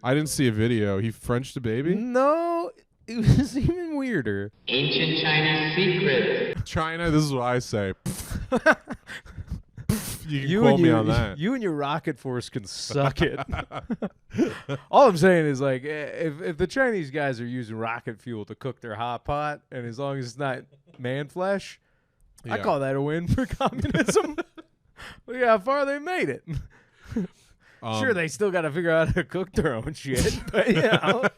I didn't see a video. He Frenched a baby? No, it was even weirder. Ancient Chinese secret. China, this is what I say. You can quote me on that. You and your rocket force can suck it. All I'm saying is, like, if the Chinese guys are using rocket fuel to cook their hot pot, and as long as it's not man flesh, I call that a win for communism. Look at how far they made it. Sure, they still got to figure out how to cook their own shit, but yeah.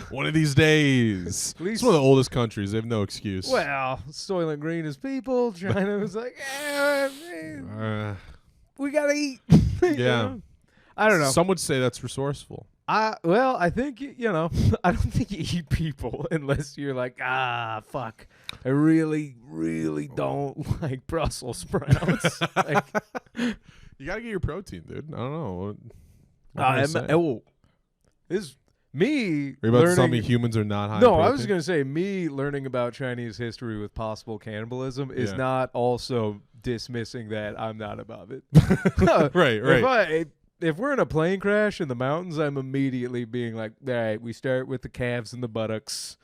One of these days. At least, it's one of the oldest countries. They have no excuse. Well, Soylent Green is people. China was like, we got to eat. Yeah. I don't know. Some would say that's resourceful. Well, I think, I don't think you eat people unless you're like, fuck. I really, really don't like Brussels sprouts. Like, you got to get your protein, dude. I don't know. This me. Are you about to tell me humans are not high? No, in I was protein? going to say me learning about Chinese history with possible cannibalism is not also dismissing that I'm not above it. Right. If we're in a plane crash in the mountains, I'm immediately being like, all right, we start with the calves and the buttocks,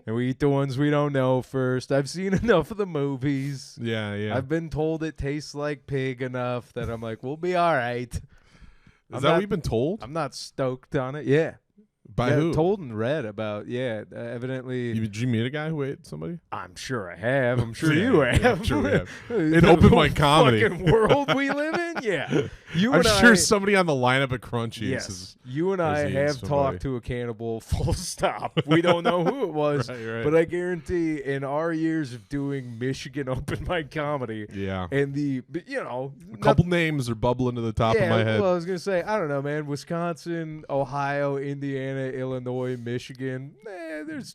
and we eat the ones we don't know first. I've seen enough of the movies. Yeah. I've been told it tastes like pig enough that I'm like, we'll be all right. Is that what you've been told? I'm not stoked on it. Yeah. By who? Told and read about, evidently. Did you meet a guy who ate somebody? I'm sure I have. I'm sure you have. I'm sure we have. In open mic comedy. Fucking world we live in, yeah. I'm sure somebody on the lineup at Crunchy's. Yes. You and I have talked to a cannibal, full stop. We don't know who it was, right. but I guarantee in our years of doing Michigan open mic comedy, and a couple names are bubbling to the top of my head. Well, I was going to say, I don't know, man. Wisconsin, Ohio, Indiana, Illinois, Michigan.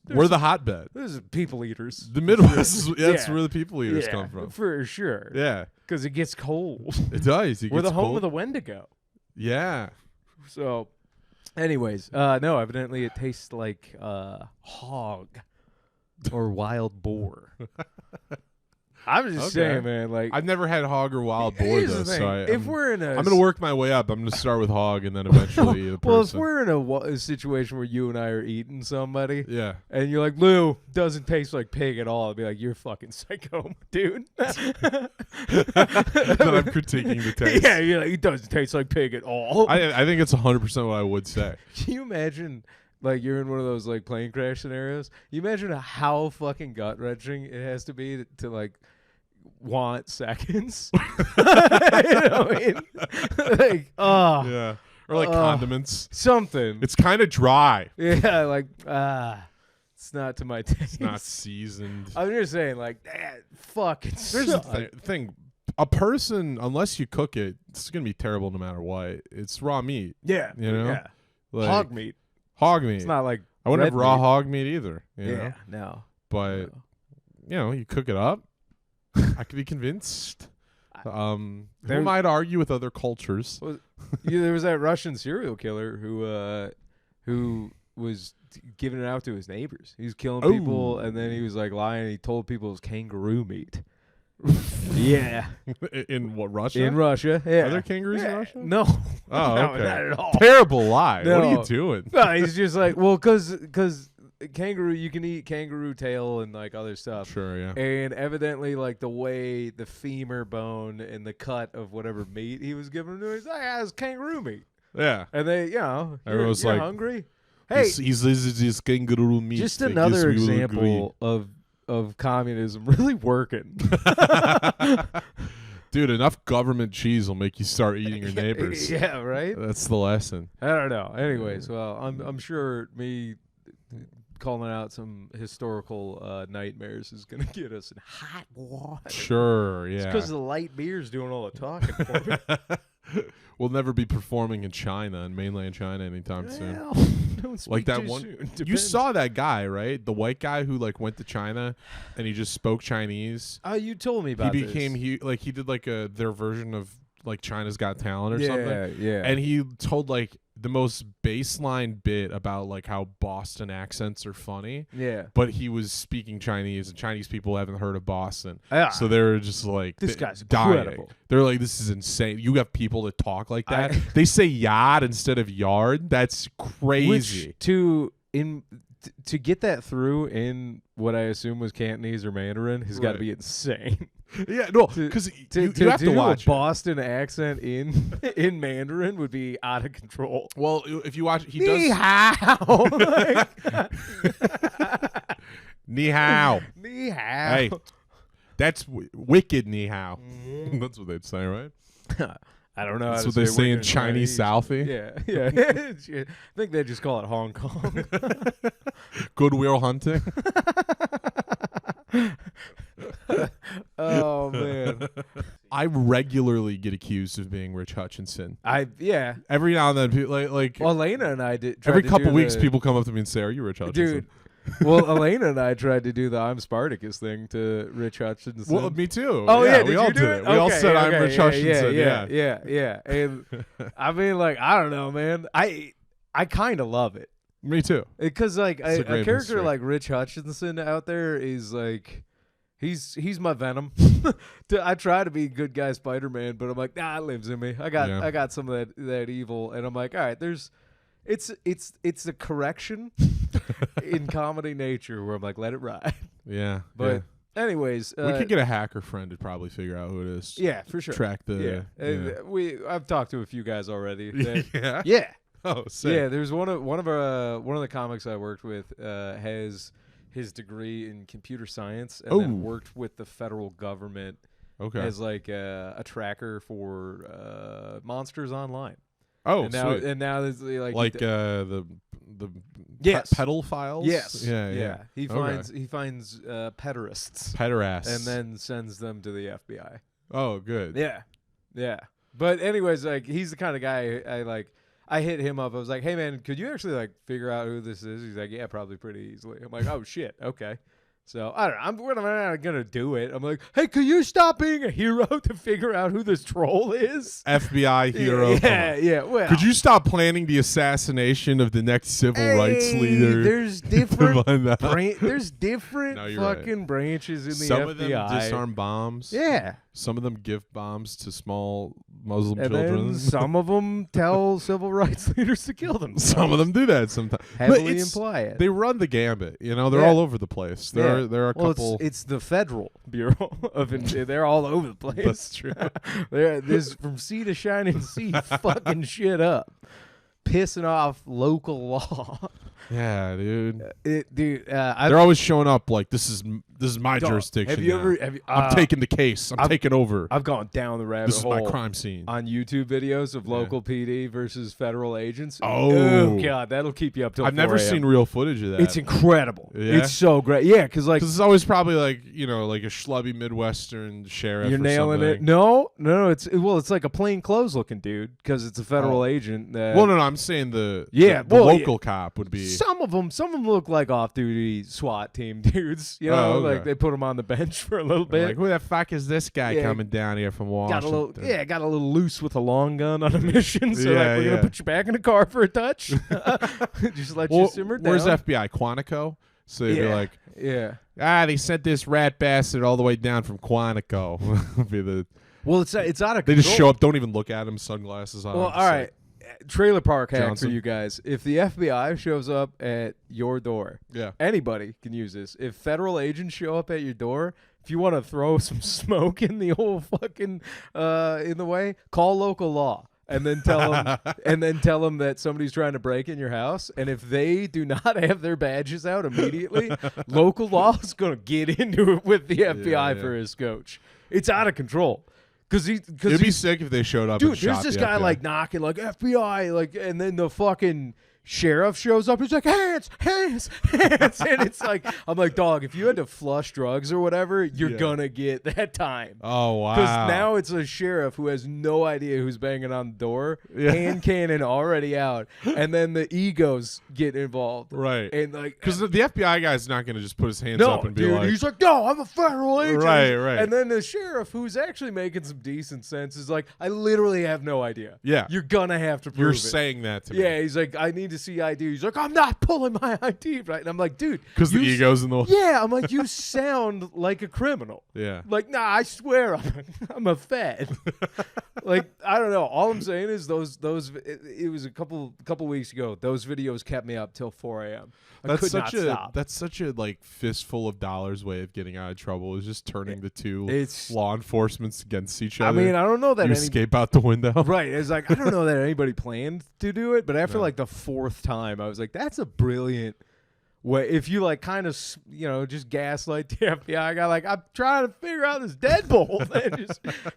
We're the hotbed. There's people eaters. The Midwest, that's where the people eaters come from. For sure. Yeah. Because it gets cold. It does. We're the home of the Wendigo. Yeah. So, anyways, no, evidently it tastes like hog or wild boar. I'm just saying, man. Like, I've never had hog or wild boar though. So I'm gonna work my way up. I'm gonna start with hog and then eventually the person. Well, if we're in a situation where you and I are eating somebody, and you're like, Lou, doesn't taste like pig at all, I'd be like, you're fucking psycho, dude. Then I'm critiquing the taste. Yeah, you're like, it doesn't taste like pig at all. I think it's 100% what I would say. Can you imagine? Like, you're in one of those, like, plane crash scenarios. You imagine how fucking gut-wrenching it has to be to like, want seconds. You know what I mean? Like, yeah. Or, like, condiments. Something. It's kind of dry. Yeah, like, it's not to my taste. It's not seasoned. I'm just saying, like, fucking Here's the thing. A person, unless you cook it, it's going to be terrible no matter what. It's raw meat. Yeah. You know? Yeah. Like, hog meat. Hog meat. It's not like I wouldn't have raw meat. hog meat either. You know? No. But, you cook it up. I could be convinced. Who am I to argue with other cultures? There was that Russian serial killer who was giving it out to his neighbors. He was killing people, and then he was like lying. And he told people it was kangaroo meat. Yeah. In what, Russia? In Russia, yeah. Are there kangaroos in Russia? No. Oh, No, okay. not at all. Terrible lie. No. What are you doing? No, he's just like, well, because kangaroo, you can eat kangaroo tail and like other stuff. Sure, yeah. And evidently, like the way the femur bone and the cut of whatever meat he was giving to, he's like, it's kangaroo meat. Yeah. And they, everyone's you're like, hungry. Hey, he's kangaroo meat. Just another example of communism really working. Dude, enough government cheese will make you start eating your neighbors. Yeah, right? That's the lesson. I don't know. Anyways, well, I'm sure me calling out some historical nightmares is going to get us in hot water. Sure, yeah. It's because the light beer's doing all the talking for me. We'll never be performing in China, in mainland China, anytime soon. Don't Like that too one. soon. You Depends. saw that guy, right? The white guy who like went to China and he just spoke Chinese. Oh, you told me about He this. became he did like their version of like China's Got Talent or something. Yeah. And he told like the most baseline bit about like how Boston accents are funny. Yeah. But he was speaking Chinese, and Chinese people haven't heard of Boston. Yeah. So they're just like, This guy's dying. incredible. They're like, this is insane. You have people that talk like that. They say yard instead of yard. That's crazy. Which to get that through in what I assume was Cantonese or Mandarin has got to be insane. Yeah, no, because you have to do watch a Boston accent in Mandarin would be out of control. Well, if you watch, he Ni does. hao. Ni hao. Ni hao. Hey, that's wicked ni hao. That's what they'd say, right? I don't know. That's how what to they say say wicked in Chinese Southie. Yeah. I think they just call it Hong Kong. Goodwill hunting. Oh man, I regularly get accused of being Rich Hutchinson. Every now and then, like well, Elena and I did. Every couple weeks, people come up to me and say, "Are you Rich Hutchinson?" Dude. Well, Elena and I tried to do the "I'm Spartacus" thing to Rich Hutchinson. Well, me too. Oh yeah, we all did it. We all said, "I'm Rich Hutchinson." Yeah. And I mean, like, I don't know, man. I kind of love it. Me too. Because like a character mystery. like Rich Hutchinson out there is like, he's my Venom. I try to be good guy Spider-Man, but I'm like, nah, it lives in me. I got some of that evil, and I'm like, all right, it's a correction in comedy nature where I'm like, let it ride. Yeah, But anyways, we could get a hacker friend to probably figure out who it is. Yeah, for sure. Track the. I've talked to a few guys already. Yeah. Yeah. Oh, sick. Yeah. There's one of the comics I worked with has his degree in computer science and then worked with the federal government as like a tracker for Monsters Online. Oh, and now, sweet. And now there's like the pedal files. Yes. Yeah. He finds pederasts. And then sends them to the FBI. Oh, good. Yeah. But anyways, like, he's the kind of guy I hit him up. I was like, hey man, could you actually like figure out who this is? He's like, yeah, probably pretty easily. I'm like, oh shit, okay. So I don't know. I'm not gonna do it. I'm like, hey, could you stop being a hero to figure out who this troll is? FBI hero. Yeah. Well, could you stop planning the assassination of the next civil rights leader? There's different. There's No, different you're fucking right. branches in the Some FBI. of them disarm bombs. Yeah. Some of them give bombs to small Muslim And children. then some of them tell civil rights leaders to kill themselves. Some of them do that sometimes. Heavily imply it. They run the gambit. You know, they're all over the place. There are a couple. It's the Federal Bureau of. They're all over the place. That's true. There's from sea to shining sea, fucking shit up, pissing off local law. Yeah, dude. They're always showing up like this is my jurisdiction. Have you now. ever? I'm taking the case. I'm taking over. I've gone down the rabbit hole. This is my crime scene on YouTube videos of local PD versus federal agents. Oh god, that'll keep you up till. I've never seen real footage of that. It's incredible. Yeah? It's so great. Yeah, because it's always probably like like a schlubby Midwestern sheriff. You're nailing it. No. It's like a plain clothes looking dude because it's a federal agent. No. I'm saying the local cop would be. Some of them look like off-duty SWAT team dudes. You know, like they put them on the bench for a little bit. Like, who the fuck is this guy coming down here from Washington? Got a little loose with a long gun on a mission. So we're gonna put you back in the car for a touch. Just let you simmer down. Where's FBI? Quantico? So they'd be like, they sent this rat bastard all the way down from Quantico. It's out of control. They just show up, don't even look at him, sunglasses on. Well, all right. Trailer park hack Johnson. for you guys. If the FBI shows up at your door, anybody can use this. If federal agents show up at your door, if you want to throw some smoke in the old fucking in the way, call local law. And then tell them that somebody's trying to break in your house. And if they do not have their badges out immediately, local law is going to get into it with the FBI for his scotch. It's out of control. It'd be sick if they showed up. Dude, and there's shot this the guy FBI. like knocking like FBI, like, and then the fucking Sheriff shows up. He's like, hands. And it's like, I'm like, dog, if you had to flush drugs or whatever, you're gonna get that time. Oh, wow. Because now it's a sheriff who has no idea who's banging on the door, hand cannon already out, and then the egos get involved. Right. And like, because the FBI guy's not going to just put his hands up and be dude, like, he's like, no, I'm a federal agent. Right. And then the sheriff, who's actually making some decent sense, is like, I literally have no idea. Yeah. You're gonna have to prove you're it. saying that to me. Yeah, he's like, I need to see ID. He's like, I'm not pulling my ID, right? And I'm like, dude, Because the ego's in the yeah, I'm like, you sound like a criminal. Yeah. Like, nah, I swear I'm a Fed. Like, I don't know. All I'm saying is it was a couple weeks ago. Those videos kept me up till 4 a.m. That's such a like fistful of dollars way of getting out of trouble. Is just turning the two law enforcements against each other. I mean, I don't know that you escape out the window. Right. It's like, I don't know that anybody planned to do it, but after like the 4th time, I was like, that's a brilliant way. If you like kind of, just gaslight the FBI guy, like, I'm trying to figure out this deadbolt. And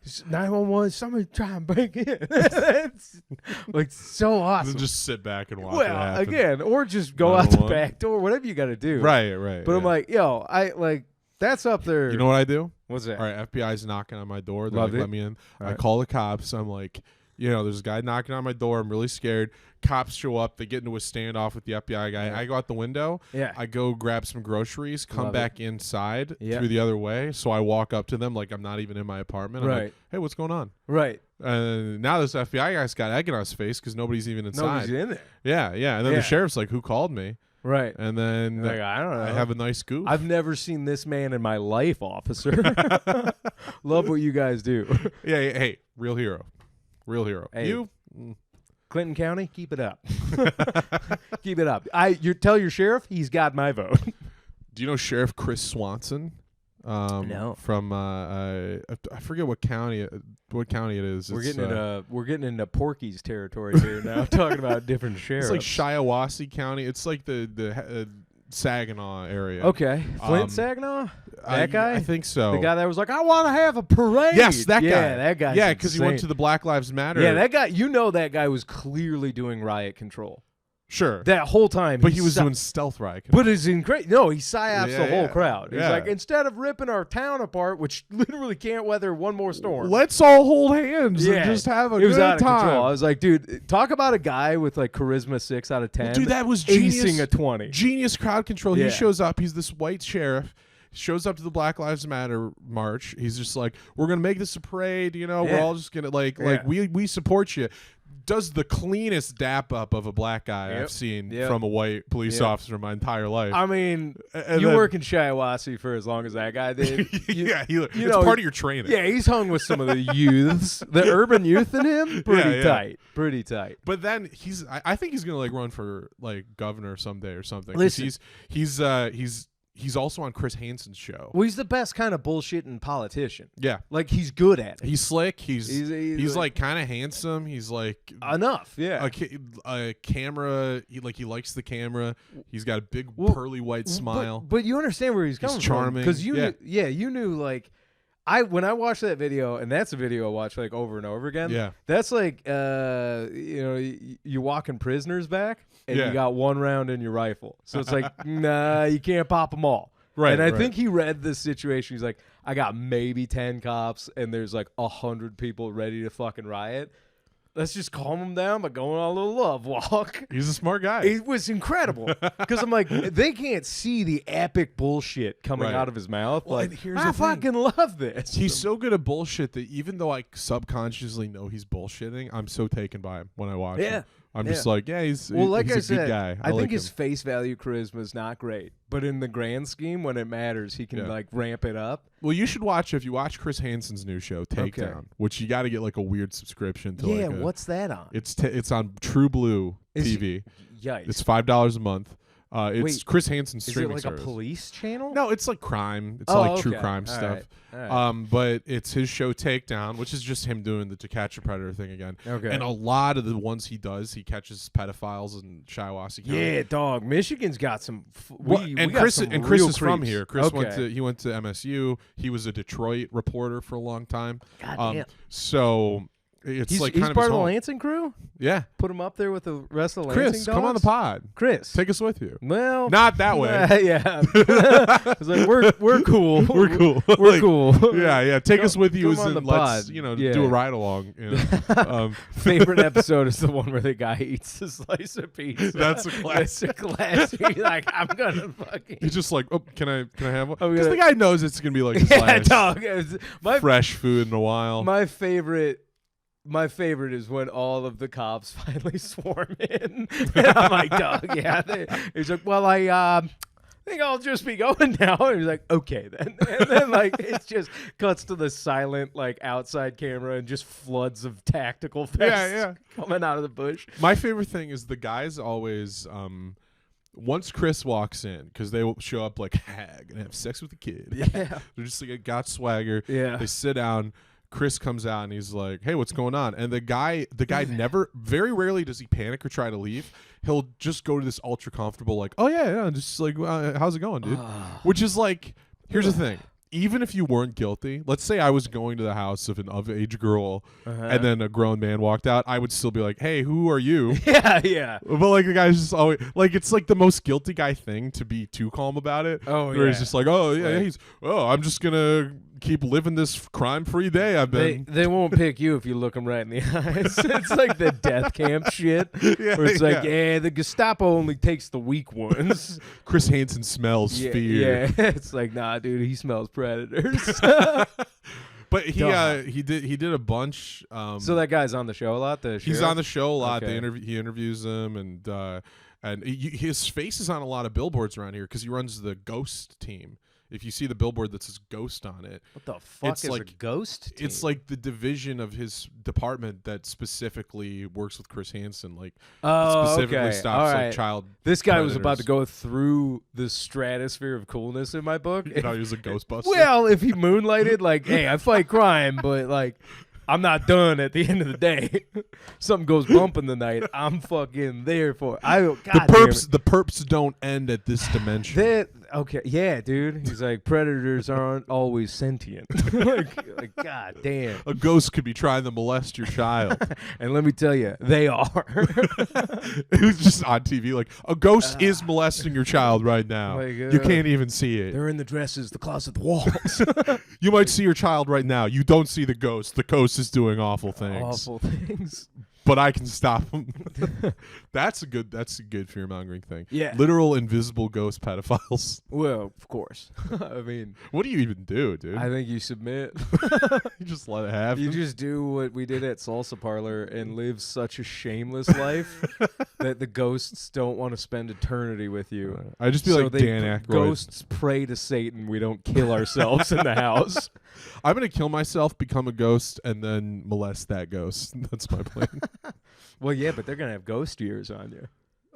just 911, somebody try and break in. It's like so awesome. Then just sit back and watch it Well, happen. again, or just go out the back door, whatever you got to do. Right. But I'm like, that's up there. You know what I do? What's that? All right, FBI's knocking on my door. They're Love like, it. let me in. All I right. call the cops. I'm like, there's a guy knocking on my door. I'm really scared. Cops show up. They get into a standoff with the FBI guy. Yeah. I go out the window. Yeah. I go grab some groceries, come Love back inside Yeah. through the other way. So I walk up to them like I'm not even in my apartment. I'm Right. like, hey, what's going on? Right. And now this FBI guy's got egg on his face because nobody's even inside. Nobody's in there. Yeah. And then Yeah. the sheriff's like, who called me? Right. And then Like, I don't know. I have a nice goof. I've never seen this man in my life, officer. Love what you guys do. yeah. Hey, real hero. Hey. You? Clinton County, keep it up. Keep it up. Tell your sheriff he's got my vote. Do you know Sheriff Chris Swanson? No. From I forget what county it is. We're getting into Porky's territory here now, talking about different sheriffs. It's like Shiawassee County. It's like the Saginaw area. Okay, Flint Saginaw. That guy? I think so. The guy that was like, I want to have a parade. Yes, that guy. Yeah, that guy. Yeah, because he went to the Black Lives Matter. Yeah, that guy. That guy was clearly doing riot control. Sure. That whole time. But he was doing stealth riot. But it's great. No, he psyops the whole Yeah. crowd. He's Yeah. like, instead of ripping our town apart, which literally can't weather one more storm. Let's all hold hands and just have a It was good out of time. control. I was like, dude, talk about a guy with like charisma 6 out of 10. Dude, that was genius. Acing a 20. Genius crowd control. Yeah. He shows up. He's this white sheriff. Shows up to the Black Lives Matter march. He's just like, we're gonna make this a parade. We're all just gonna we support you. Does the cleanest dap up of a black guy I've seen from a white police officer in my entire life. I mean, And you then- work in Shiawassee for as long as that guy did. it's know, part of your training. Yeah, he's hung with some of the youths, the urban youth in him. Pretty tight, pretty tight. But then I think he's gonna like run for like governor someday or something. 'Cause Listen. He's also on Chris Hansen's show. Well, he's the best kind of bullshitting politician. Yeah, Like he's good at it. he's slick. He's He's like kind of handsome. He's like enough. Yeah. a camera. He likes the camera. He's got a big pearly white smile. But you understand where he's coming charming. because you Yeah. knew, you knew like when I watched that video, and that's a video I watched like over and over again. Yeah. That's like you're walking prisoners back, and Yeah. you got one round in your rifle, so it's like nah, you can't pop them all. Right, And I right. think he read this situation. He's like, I got maybe 10 cops, and there's like 100 people ready to fucking riot. Let's just calm them down by going on a little love walk. He's a smart guy. It was incredible because I'm like, they can't see the epic bullshit coming Right. out of his mouth. Well, like, and here's I the thing. fucking love this. He's so good at bullshit that even though I subconsciously know he's bullshitting, I'm so taken by him when I watch Yeah. him. I'm just like, yeah, he's Well, like he's I a said, good guy. I think like his him. face value charisma is not great, but in the grand scheme, when it matters, he can like ramp it up. Well, you should watch if you watch Chris Hansen's new show, Takedown, which you got to get like a weird subscription to. Yeah, like what's that on? It's on True Blue TV. Yikes. It's $5 a month. It's Wait, Chris Hansen's Is it streaming like service. a police channel? No, it's like crime. It's Oh, like true okay. crime All stuff. right. All right. But it's his show Takedown, which is just him doing the To Catch a Predator thing again. Okay. And a lot of the ones he does, he catches pedophiles in Shiawassee County. Yeah, dog. Michigan's got some. Chris is from creeps. here. Chris Okay. went to MSU. He was a Detroit reporter for a long time. God damn. So It's He's like kind of part his of the home. Lansing crew. Yeah, Put him up there with the rest of the Lansing Chris, dogs? come on the pod. Chris, Take us with you. well, Not that way. yeah. It's like we're cool. We're cool. We're Like, cool. Yeah. Take us with you, come on and the let's pod. do a ride along. Favorite episode is the one where the guy eats a slice of pizza. That's a classic. That's a classic. Like, I'm gonna fucking. He's just like, oh, can I have one? I'm Because the gonna- guy knows it's gonna be like his Yeah, last dog. My fresh food in a while. my favorite is when all of the cops finally swarm in. And I'm like, dog, yeah. He's like, well, I think I'll just be going now. And he's like, okay then. And then like it just cuts to the silent like outside camera and just floods of tactical vests coming out of the bush. My favorite thing is the guys always once Chris walks in, because they will show up like hag and have sex with the kid. Yeah. They're just like got swagger. Yeah. They sit down. Chris comes out and he's like, "Hey, what's going on?" And the guy never, very rarely does he panic or try to leave. He'll just go to this ultra comfortable, like, "Oh yeah, just like, how's it going, dude?" Which is like, here's the thing: even if you weren't guilty, let's say I was going to the house of an of-age girl, and then a grown man walked out, I would still be like, "Hey, who are you?" Yeah. But like the guy's just always like, it's like the most guilty guy thing to be too calm about it. Oh, where he's yeah. just like, "Oh yeah, Like- I'm just gonna keep living this crime-free day I've been." They won't pick you if you look them right in the eyes. It's like the death camp shit. Yeah, Where it's like, yeah. yeah, the Gestapo only takes the weak ones. Chris Hansen smells Yeah, fear. yeah. It's like, nah, dude, he smells predators. But Dog. he did a bunch. So that guy's on the show a lot. The He's sheriff? on the show a lot. Okay. He interviews them, and his face is on a lot of billboards around here because he runs the Ghost team. If you see the billboard that says Ghost on it, What the fuck It's is like- a ghost team? it's like the division of his department that specifically works with Chris Hansen. Like oh, specifically okay. stops All like right. child. This guy was about to predators. go through the stratosphere of coolness in my book. You know, he was a Ghostbuster. Well, if he moonlighted, like, hey, I fight crime, but like, I'm not done at the end of the day. Something goes bump in the night, I'm fucking there for it. the perps don't end at this dimension. Okay, yeah, dude. He's like, predators aren't always sentient. like, god damn. A ghost could be trying to molest your child. And let me tell you, they are. It was just on TV, like a ghost is molesting your child right now. Like, You can't even see it. They're in the dresses, the closet, the walls. You might see your child right now. You don't see the ghost. The ghost is doing awful things. Awful things. But I can stop him. That's a good fear mongering thing. Yeah. Literal invisible ghost pedophiles. Well, of course. I mean, What do you even do, dude? I think you submit. You just let it happen. You just do what we did at Salsa Parlor and live such a shameless life that the ghosts don't want to spend eternity with you. I just be So like they Dan Aykroyd. Ghosts pray to Satan. We don't kill ourselves in the house. I'm gonna kill myself, become a ghost, and then molest that ghost. That's my plan. Well, yeah, but they're gonna have ghost years on you.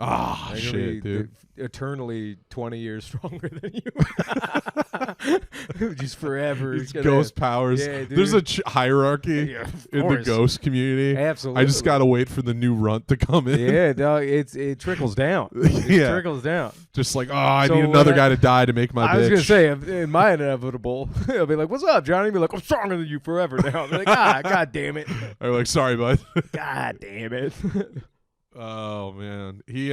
Ah, They're gonna shit, be dude. eternally 20 years stronger than you. Just forever. It's gonna ghost have- powers. Yeah, There's a dude. hierarchy Yeah, of in the course. ghost community. Absolutely. I just gotta wait for the new runt to come in. Yeah, dog. It trickles down. It Yeah. trickles down. Just like, I So need when another I- guy to die to make my I bitch. was gonna say, in my inevitable, I'll be like, "What's up, Johnny?" Be like, "I'm stronger than you forever now." I'll be like, God damn it, I'm like, sorry, bud. God damn it. Oh man, he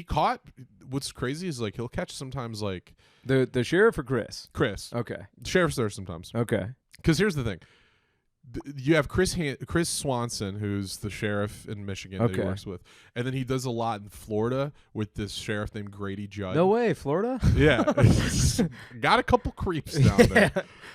caught. What's crazy is like he'll catch sometimes like the sheriff or Chris? Chris. Okay, The sheriff's there sometimes. okay. Because here's the thing. You have Chris Swanson, who's the sheriff in Michigan that he Okay. works with, and then he does a lot in Florida with this sheriff named Grady Judd. No way, Florida. Yeah, got a couple creeps down there,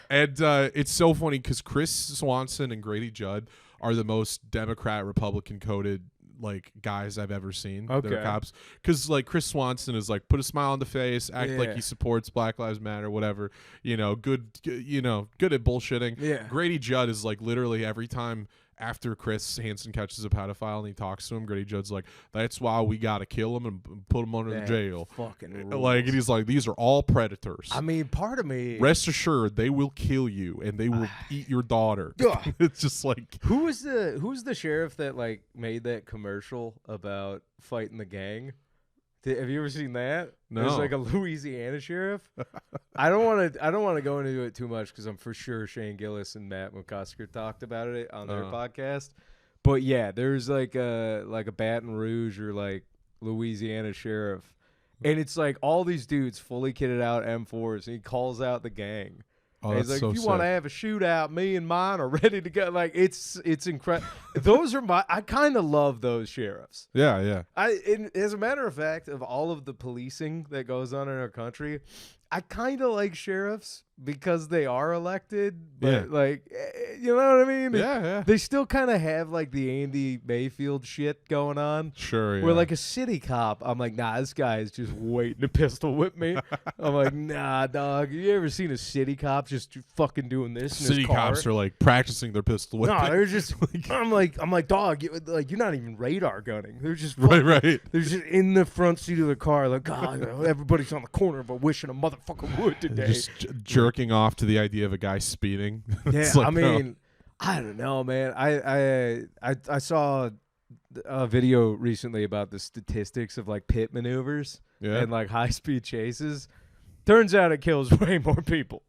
and it's so funny because Chris Swanson and Grady Judd are the most Democrat Republican coded like guys I've ever seen. They're Okay. cops, because like Chris Swanson is like put a smile on the face, act like Yeah. he supports Black Lives Matter, whatever. Good at bullshitting. Yeah. Grady Judd is like literally every time after Chris Hansen catches a pedophile and he talks to him, Grady Judd's like, "That's why we gotta kill him and put him under the That jail." Fucking Like, and he's like, "These are all predators. I mean, part of me. Rest assured, they will kill you and they will eat your daughter." Ugh. It's just like, Who's the sheriff that like made that commercial about fighting the gang? Have you ever seen that? No. There's like a Louisiana sheriff. I don't want to go into it too much because I'm for sure Shane Gillis and Matt McCusker talked about it on their podcast. But yeah, there's like a Baton Rouge or like Louisiana sheriff, and it's like all these dudes fully kitted out M4s, and he calls out the gang. Oh, he's that's like, so if you want to sick. have a shootout, me and mine are ready to go. Like it's incredible. Those are I kind of love those sheriffs. Yeah. As a matter of fact, of all of the policing that goes on in our country, I kind of like sheriffs because they are elected, but like, you know what I mean? Yeah. They still kind of have like the Andy Mayfield shit going on. Sure, yeah. Where like a city cop, I'm like, nah, this guy is just waiting to pistol whip me. I'm like, nah, dog. You ever seen a city cop just fucking doing this? In City his car? cops are like practicing their pistol whipping. No, they're just. I'm like, dog. You're not even radar gunning. They're just right. They're just in the front seat of the car, like, God, everybody's on the corner, but wishing a motherfucker would today. Just jerking off to the idea of a guy speeding. Yeah, like, I mean, I don't know, man. I saw a video recently about the statistics of like pit maneuvers and like high speed chases. Turns out it kills way more people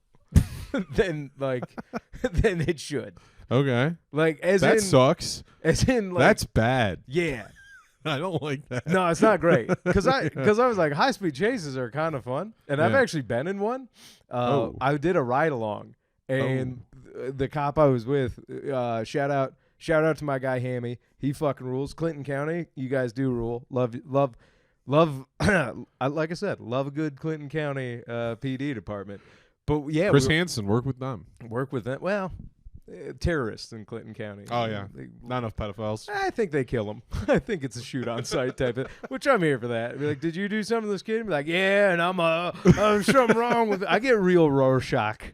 than than it should. Okay. Like that sucks. As in, like, that's bad. Yeah. I don't like that. No, it's not great because I was like, high speed chases are kind of fun, and I've actually been in one. I did a ride along, and the cop I was with, shout out to my guy Hammy. He fucking rules. Clinton County, you guys do rule. Love. Like I said, love a good Clinton County PD department. But yeah, Chris Hansen, work with them. Work with them. Well. Terrorists in Clinton County. Oh yeah, not enough pedophiles. I think they kill them. I think it's a shoot on sight type of, which I'm here for that. Be like, did you do something to this kid? Be like, yeah, and I'm something wrong with it. I get real Rorschach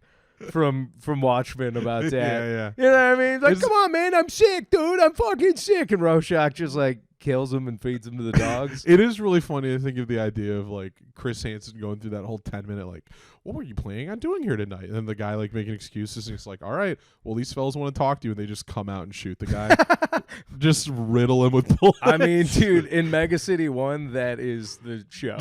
from Watchmen about that. Yeah. You know what I mean? Like, come on, man, I'm sick, dude. I'm fucking sick. And Rorschach just like kills him and feeds him to the dogs. It is really funny to think of the idea of like Chris Hansen going through that whole 10-minute like, what were you planning on doing here tonight? And then the guy like making excuses, and he's like, all right, well, these fellas want to talk to you, and they just come out and shoot the guy. Just riddle him with bullets. I mean, dude, in Mega City 1, that is the show.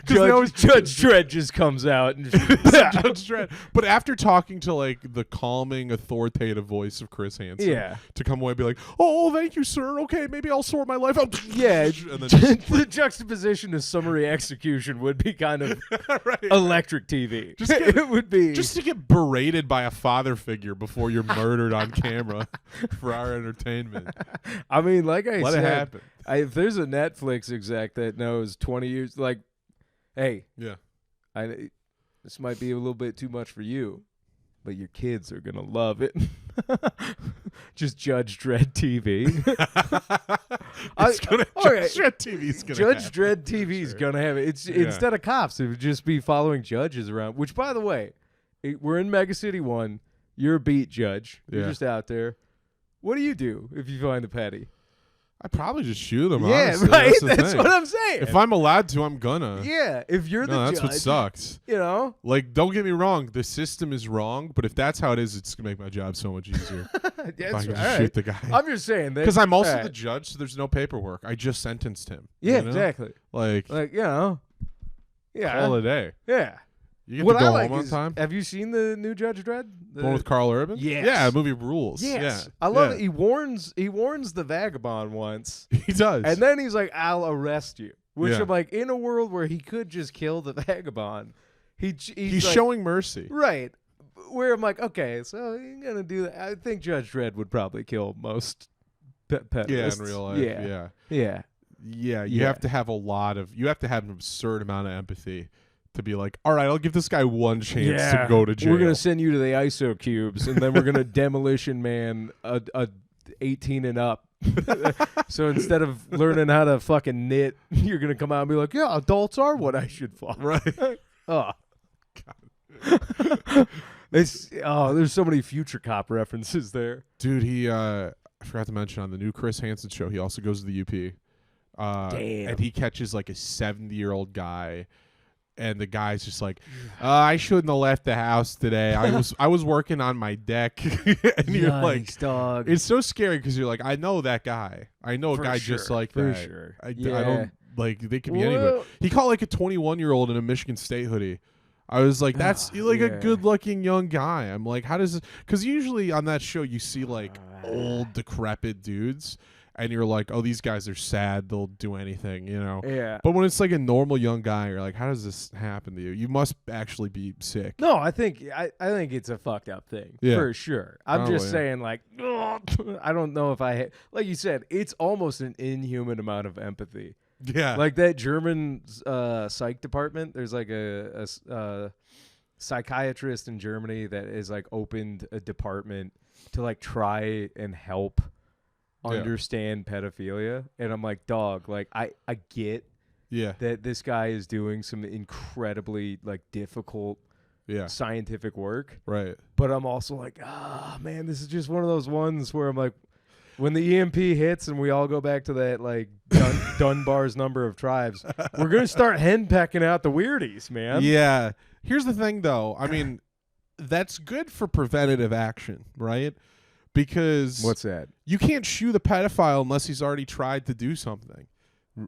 Judge Dredd just comes out and Judge Dredd. But after talking to like the calming, authoritative voice of Chris Hansen, to come away and be like, oh, thank you, sir. Okay, maybe I'll sort my life out. Yeah, and then just, the juxtaposition to summary execution would be kind of right. electric TV. It would be just to get berated by a father figure before you're murdered on camera for our entertainment. I mean, like I Let said, it happen. If there's a Netflix exec that knows 20 years, like, hey, Yeah. This might be a little bit too much for you, but your kids are gonna love it. Just Judge Dredd TV. Judge Dredd TV's gonna Judge happen. Dredd TV's gonna have it. It's instead of cops, it would just be following judges around. Which, by the way, we're in Mega City 1. You're a beat judge. You're just out there. What do you do if you find a petty? I'd probably just shoot him. Yeah, honestly. right. That's That's what I'm saying. If I'm allowed to, I'm gonna. Yeah, if you're the that's judge, what sucks. You know, like, don't get me wrong, the system is wrong, but if that's how it is, it's gonna make my job so much easier. If I can just shoot the guy. I'm just saying that because I'm also the judge, so there's no paperwork. I just sentenced him. Yeah, you know? exactly. Like you know, call it a day. Yeah. You get to go home on time. Have you seen the new Judge Dredd? The one with Carl Urban? Yes. Yeah, the movie rules. Yes. Yeah. I love it. He warns the vagabond once. He does. And then he's like, I'll arrest you. Which I'm like, in a world where he could just kill the vagabond, he's like, showing mercy. Right. Where I'm like, okay, so you're going to do that. I think Judge Dredd would probably kill most pedophiles. Yeah, in real life. Yeah. You have to have you have to have an absurd amount of empathy to be like, all right, I'll give this guy one chance to go to jail. We're gonna send you to the ISO cubes, and then we're gonna demolition man a 18 and up. So instead of learning how to fucking knit, you're gonna come out and be like, yeah, adults are what I should follow. Right. Oh. There's so many Future Cop references there. Dude, I forgot to mention on the new Chris Hansen show, he also goes to the UP. Damn. And he catches like a 70-year-old guy. And the guy's just like, I shouldn't have left the house today. I was working on my deck. And you're like, dog. It's so scary because you're like, I know that guy. I know a guy just like for that. sure. I don't Like they could be anybody. He caught like a 21-year-old in a Michigan State hoodie. I was like, that's like a good-looking young guy. I'm like, how does this? Because usually on that show you see like old, decrepit dudes, and you're like, oh, these guys are sad. They'll do anything, you know? Yeah. But when it's like a normal young guy, you're like, how does this happen to you? You must actually be sick. No, I think it's a fucked up thing for sure. I'm just saying, like, I don't know if like you said, it's almost an inhuman amount of empathy. Yeah. Like that German psych department. There's like a psychiatrist in Germany that is like opened a department to like try and help understand pedophilia. And I'm like, dog, like I get that this guy is doing some incredibly like difficult scientific work. Right. But I'm also like, man, this is just one of those ones where I'm like, when the EMP hits and we all go back to that like Dunbar's number of tribes, we're gonna start henpecking out the weirdies, man. Yeah. Here's the thing, though. I mean, that's good for preventative action, right? Because what's that? You can't shoot the pedophile unless he's already tried to do something. You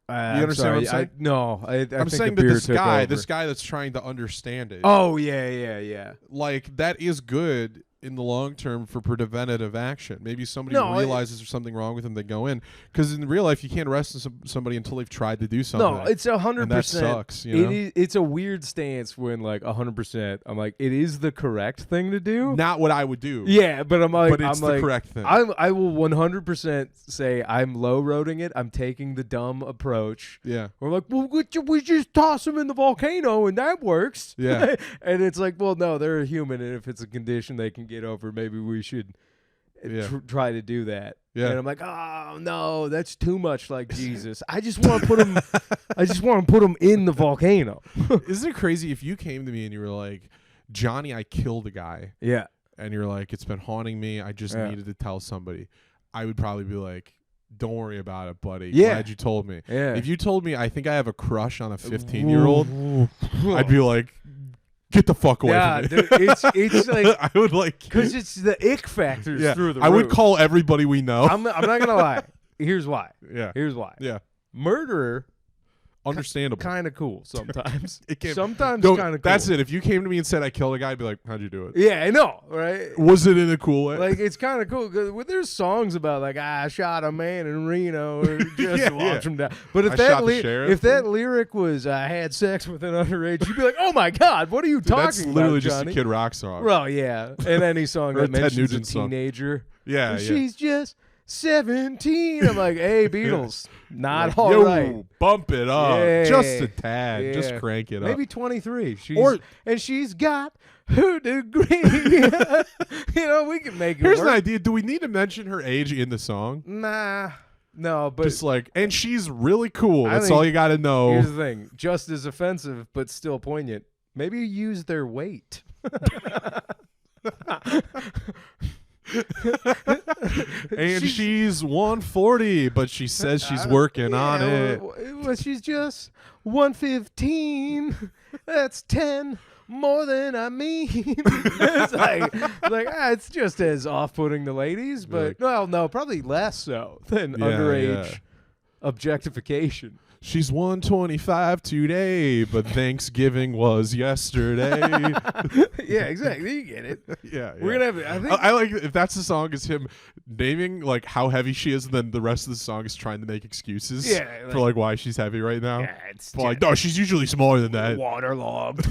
understand what I'm saying? No, I'm saying that this guy that's trying to understand it. Oh yeah. Like that is good in the long term for preventative action. Maybe somebody realizes there's something wrong with them, they go in. Because in real life, you can't arrest somebody until they've tried to do something. No, it's 100%. And that sucks. You know? It's a weird stance when like 100%. I'm like, it is the correct thing to do. Not what I would do. Yeah, but I'm like, but it's the correct thing. I will 100% say I'm low roading it. I'm taking the dumb approach. Yeah. We're like, well, we just toss them in the volcano and that works. Yeah. And it's like, well, no, they're a human, and if it's a condition they can get over, maybe we should try to do that. Yeah. And I'm like, oh no, that's too much like Jesus. I just want to put him. I just want to put him in the volcano. Isn't it crazy if you came to me and you were like, Johnny, I killed a guy. Yeah. And you're like, it's been haunting me. I just needed to tell somebody. I would probably be like, don't worry about it, buddy. Yeah. Glad you told me. Yeah. If you told me, I think I have a crush on a 15-year-old, I'd be like, get the fuck away from me. Dude, it's like I would like because it's the ick factors through the roof. I would call everybody we know. I'm not gonna lie. Here's why. Yeah. Here's why. Yeah. Murderer. Understandable. Kind of cool sometimes. Sometimes kind of cool. That's it. If you came to me and said I killed a guy, I'd be like, how'd you do it? Yeah, I know, right? Was it in a cool way? Like, it's kind of cool because there's songs about like I shot a man in Reno or just watch him down. But if that lyric was I had sex with an underage, you'd be like, oh my god, what are you talking about? That's literally just Johnny? a Kid Rock song. Well, yeah, and any song that mentions a teenager. Yeah, she's just 17. I'm like, hey, Beatles, not all right. Bump it up. Yeah. Just a tad. Yeah. Just crank it up. Maybe 23. And she's got her degree. You know, we can make it Here's work. an idea. Do we need to mention her age in the song? Nah. No, but just like, and she's really cool. That's all you got to know. Here's the thing. Just as offensive, but still poignant. Maybe use their weight. And she's 140, but she says she's working on it. Well, she's just 115. That's 10 more than I mean. It's it's just as off-putting to ladies, but no, probably less so than underage objectification. She's 125 today, but Thanksgiving was yesterday. Yeah, exactly. You get it. Yeah. We're gonna have. I like if that's the song is him naming like how heavy she is, and then the rest of the song is trying to make excuses for like why she's heavy right now. Yeah, it's like no, she's usually smaller than that. Waterlogged.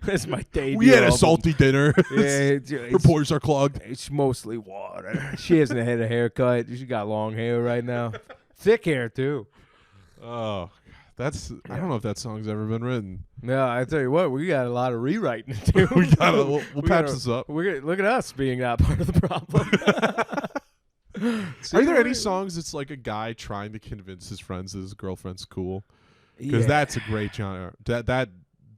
That's my debut. We had a salty dinner. Yeah, her pores are clogged. It's mostly water. She hasn't had a haircut. She got long hair right now. Thick hair too. Oh, I don't know if that song's ever been written. No, I tell you what, we got a lot of rewriting to do. We'll patch this up. Look at us being not part of the problem. Are there any songs that's like a guy trying to convince his friends that his girlfriend's cool? Because that's a great genre. That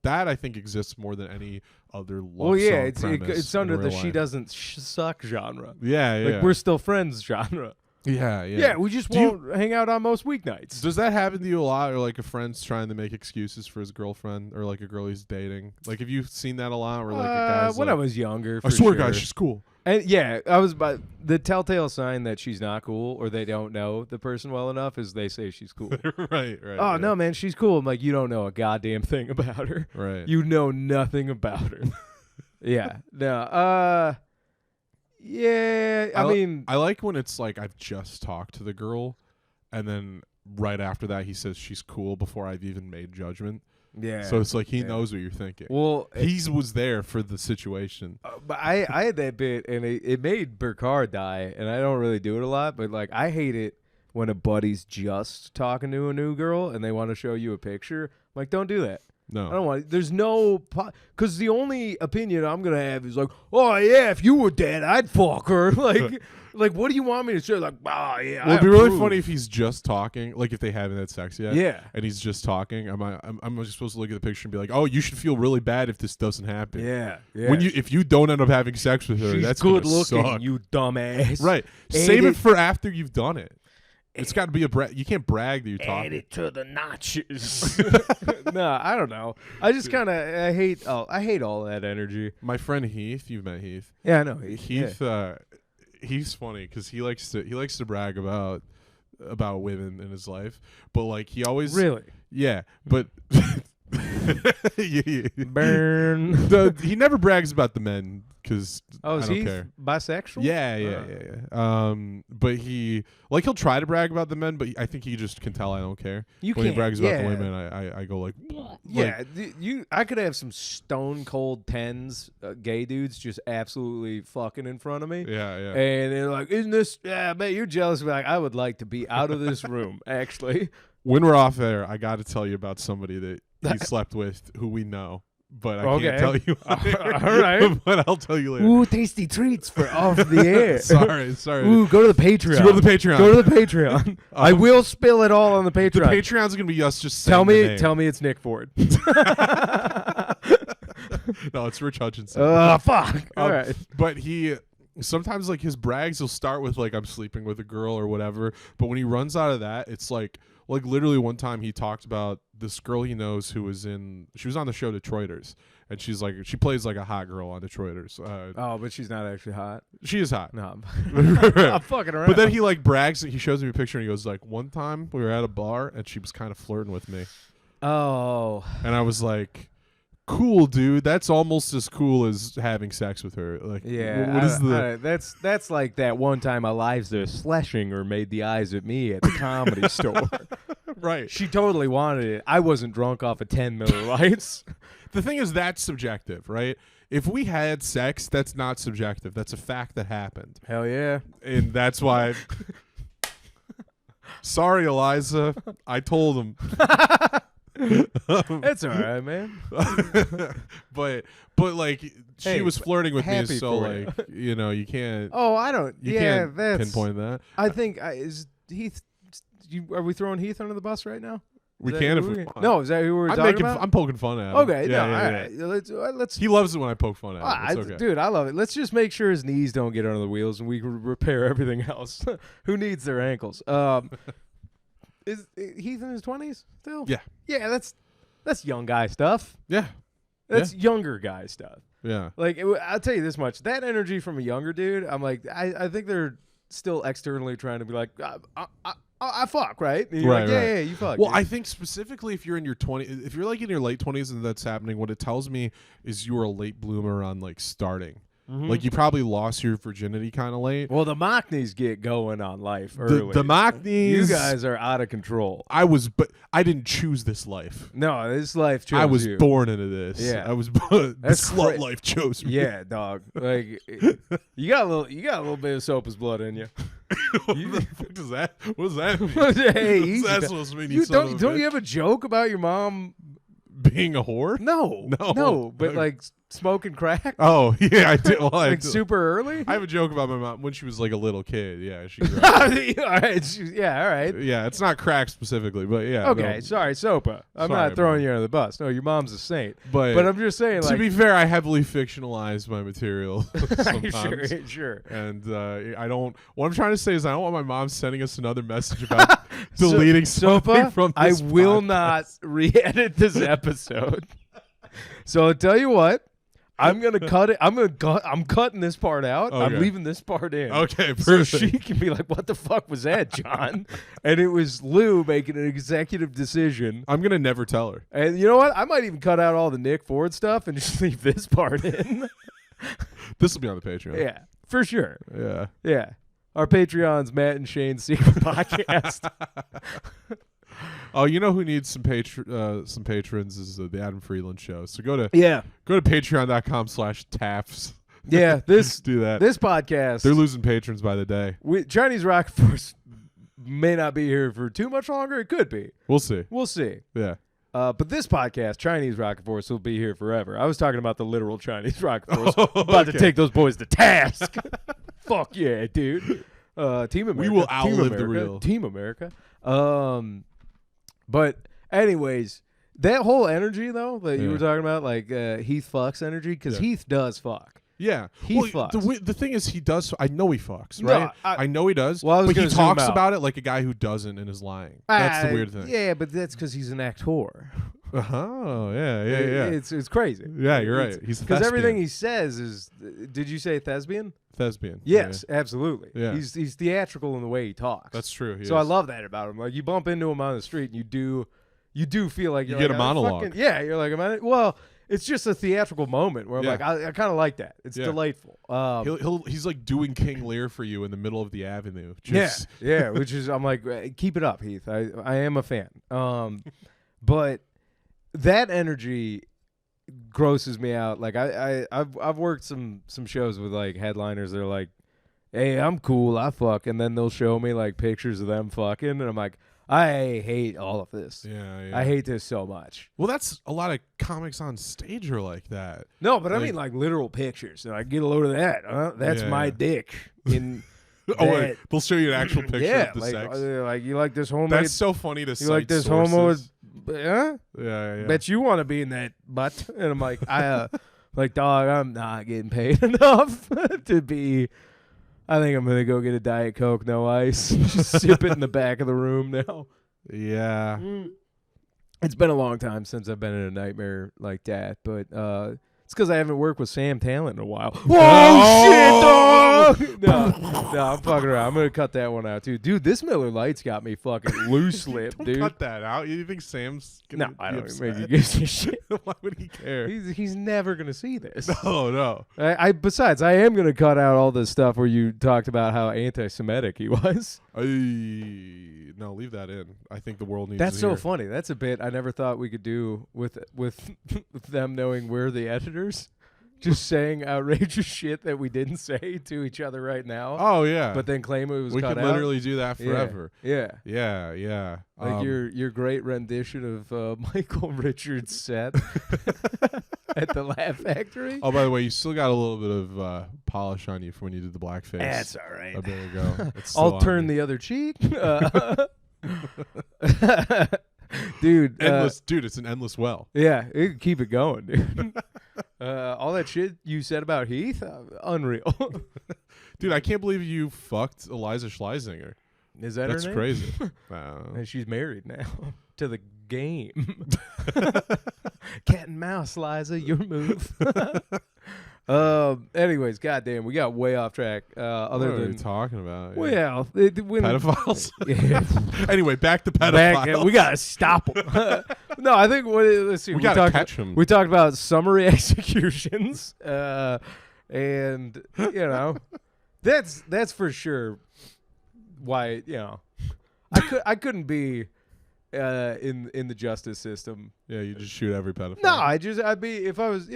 I think exists more than any other love song premise it's under the life. she doesn't suck genre. Yeah. Like we're still friends genre. Yeah. Yeah, we just won't hang out on most weeknights. Does that happen to you a lot, or like a friend's trying to make excuses for his girlfriend, or like a girl he's dating? Like, have you seen that a lot, or like a guy's when like, I was younger, I for swear, sure. guys, she's cool. And yeah, I was about the telltale sign that she's not cool or they don't know the person well enough is they say she's cool. Right. Oh no, man, she's cool. I'm like, you don't know a goddamn thing about her. Right. You know nothing about her. Yeah. No. Yeah. I mean, I like when it's like I've just talked to the girl, and then right after that he says she's cool before I've even made judgment. yeah. So it's like he knows what you're thinking. Well, he was there for the situation. but I had that bit, and it made Burkhardt die, and I don't really do it a lot, but like I hate it when a buddy's just talking to a new girl and they want to show you a picture. I'm like, don't do that. No. I don't want. There's no, because the only opinion I'm gonna have is like, oh yeah, if you were dead, I'd fuck her. Like, what do you want me to say? Like, oh yeah. Well, it'd be really funny if he's just talking, like if they haven't had sex yet. Yeah. And he's just talking. I'm just supposed to look at the picture and be like, oh, you should feel really bad if this doesn't happen. Yeah. If you don't end up having sex with her, She's that's good gonna looking, suck. you dumbass. Right. Save it for after you've done it. It's got to be you can't brag that you're talking. Add it to the notches. No, I don't know. I just kind of I hate all that energy. My friend Heath, you've met Heath. Yeah, I know Heath. Heath, he's funny because he likes to brag about women in his life, but like he always Really? Yeah, but Burn. He never brags about the men because Oh, I is don't he care. bisexual? Yeah. But he'll try to brag about the men, but I think he just can tell I don't care. You when can't. he brags about the Yeah. women, I go like, Yeah, I could have some stone cold tens, gay dudes just absolutely fucking in front of me. yeah. And they're like, isn't this, I bet you're jealous. Like, I would like to be out of this room, actually. When we're off air, I got to tell you about somebody that he slept with who we know, but I can't tell you. All right. But I'll tell you later. Ooh, tasty treats for off the air. Sorry. Ooh, go to the Patreon. So go to the Patreon. Go to the Patreon. I will spill it all on the Patreon. The Patreon's gonna be us just saying Tell the me, name. tell me it's Nick Ford. No, it's Rich Hutchinson. Oh, fuck. All right. But he sometimes like his brags will start with like I'm sleeping with a girl or whatever. But when he runs out of that, it's like literally one time he talked about this girl he knows who was she was on the show Detroiters, and she plays like a hot girl on Detroiters. Oh, but she's not actually hot. She is hot. No, Right. I'm fucking around. But then he like brags. He shows me a picture and he goes like, one time we were at a bar and she was kind of flirting with me, oh, and I was like, cool, dude. That's almost as cool as having sex with her. Like, yeah. what is the? That's like that one time Eliza Schlesinger made the eyes at me at the Comedy Store. Right. She totally wanted it. I wasn't drunk off of 10 Miller Lights. The thing is, that's subjective, right? If we had sex, that's not subjective. That's a fact that happened. Hell yeah. And that's why. Sorry, Eliza. I told him. It's all right, man. but like she Hey, was flirting with me, happy so for you. like you can't. Oh, I don't. You yeah, can't that's. pinpoint that. I think is Heath. Are we throwing Heath under the bus right now? We Is can that if who we we're- want. No, is that who we're I'm talking about? I'm poking fun at him. Okay, Yeah, no, yeah, all yeah. right. Let's. He loves it when I poke fun at him. Ah, It's okay. Dude, I love it. Let's just make sure his knees don't get under the wheels, and we can repair everything else. Who needs their ankles? Is Heath in his 20s still? Yeah. Yeah, that's young guy stuff. Yeah. That's younger guy stuff. Yeah. Like I'll tell you this much: that energy from a younger dude, I'm like, I think they're still externally trying to be like, I fuck, right? And you're Right, like, right. yeah, you fuck. Well, dude. I think specifically if you're in your 20s, if you're like in your late 20s and that's happening, what it tells me is you were a late bloomer on like starting. Like you probably lost your virginity kind of late. Well, the Mockneys get going on life early. The Mockneys. You guys are out of control. but I didn't choose this life. No, this life chose I was you. born into this. Yeah. I was the That's slut cra- life chose me. Yeah, dog. Like you got a little bit of soap's blood in you. What the fuck does that? What does that mean? Hey, What's easy, that dog. supposed to mean? You son of a don't bitch? you have a joke about your mom? Being a whore? No, No. but Okay. like smoking crack? Oh yeah, I did. Well, Like super early? I have a joke about my mom when she was like a little kid. Yeah, she grew up. All right. Yeah, all right. Yeah, it's not crack specifically, but yeah. Okay, no. sorry, Sopa. I'm Sorry, not throwing man. you under the bus. No, your mom's a saint. But I'm just saying, to like, be fair, I heavily fictionalize my material sometimes. sure. And I don't. What I'm trying to say is, I don't want my mom sending us another message about deleting something Sopa, from I this will podcast. not re-edit this episode. So I'll tell you what. I'm gonna cut it. I'm cutting this part out. Okay. I'm leaving this part in. Okay, So perfect. she can be like, "What the fuck was that, John?" And it was Lou making an executive decision. I'm gonna never tell her. And you know what? I might even cut out all the Nick Ford stuff and just leave this part in. This will be on the Patreon. Yeah, for sure. Yeah. Yeah. Our Patreon's Matt and Shane's Secret Podcast. Oh, you know who needs some patrons is the Adam Freeland Show. So go to Yeah. patreon.com/taps. Yeah. This Do that. this podcast. They're losing patrons by the day. Chinese Rock Force may not be here for too much longer. It could be. We'll see. We'll see. Yeah. But this podcast, Chinese Rocket Force, will be here forever. I was talking about the literal Chinese Rocket Force. About to take those boys to task. Fuck yeah, dude. Team America. We will Team outlive the America, real. Team America. But anyways, that whole energy though that you Yeah. were talking about, like Heath fucks energy, because Yeah. Heath does fuck. Yeah. He fucks. The thing is, he does. I know he fucks, No, right? I know he does. Well, I was but he gonna zoom talks out. about it like a guy who doesn't and is lying. That's the weird thing. Yeah, but that's because he's an actor. Oh, yeah. It's crazy. Yeah, you're right. He's a because everything thespian. he says is. Did you say thespian? Thespian. Yes, absolutely. Yeah. He's theatrical in the way he talks. That's true. So I love that about him. Like you bump into him on the street and you do feel like You you're get like, a monologue. You're like, well, it's just a theatrical moment where I'm Yeah. like, I kind of like that. It's Yeah. delightful. He's like doing King Lear for you in the middle of the avenue. Just, yeah, which is I'm like, keep it up, Heath. I am a fan. But that energy grosses me out. Like I've worked some shows with like headliners that are like, hey, I'm cool, I fuck, and then they'll show me like pictures of them fucking, and I'm like, I hate all of this. Yeah. I hate this so much. Well, that's a lot of comics on stage are like that. No, but I Like- mean like literal pictures. And I get a load of that. That's Yeah, my yeah. dick. In Oh, wait, that- they'll show you an actual picture yeah, of the like, sex. like you like this homemade. That's so funny to you cite like this sources. homo with, huh? Yeah. Bet you want to be in that butt. And I'm like, like, dog, I'm not getting paid enough to be. I think I'm gonna go get a Diet Coke, no ice. Just sip it in the back of the room now. Yeah. It's been a long time since I've been in a nightmare like that, but it's because I haven't worked with Sam Talent in a while. Whoa, shit, dog! No, I'm fucking around. I'm gonna cut that one out too, dude. This Miller Lite's got me fucking loose lipped, Don't dude. cut that out. You think Sam's gonna No, I be don't upset? think he gives a shit. Why would he care? He's never gonna see this. No. Besides, I am gonna cut out all this stuff where you talked about how anti-Semitic he was. No, leave that in. I think the world needs That's to so hear. funny. That's a bit I never thought we could do with them knowing we're the editors, just saying outrageous shit that we didn't say to each other right now, Oh yeah. but then claim it was we cut could out. literally do that forever. Yeah. Yeah. Like your great rendition of Michael Richards' set at the Laugh Factory. Oh, by the way, you still got a little bit of polish on you from when you did the blackface. That's all right. A bit ago. I'll turn the other cheek. Dude, endless, dude. It's an endless well. yeah, it can keep it going, dude. All that shit you said about Heath, unreal. Dude, I can't believe you fucked Eliza Schlesinger. Is that That's her name? crazy. And she's married now to the game. Cat and mouse, Liza, your move. Anyways, goddamn, we got way off track. What Other are we than talking about? well, when Pedophiles. yeah, Anyway, back to pedophiles. back, we gotta stop them. No, I think let's see. We gotta talked, catch 'em. We talked about summary executions, and you know, that's for sure. Why I couldn't be in the justice system. Yeah, you just shoot every pedophile. No, I'd be if I was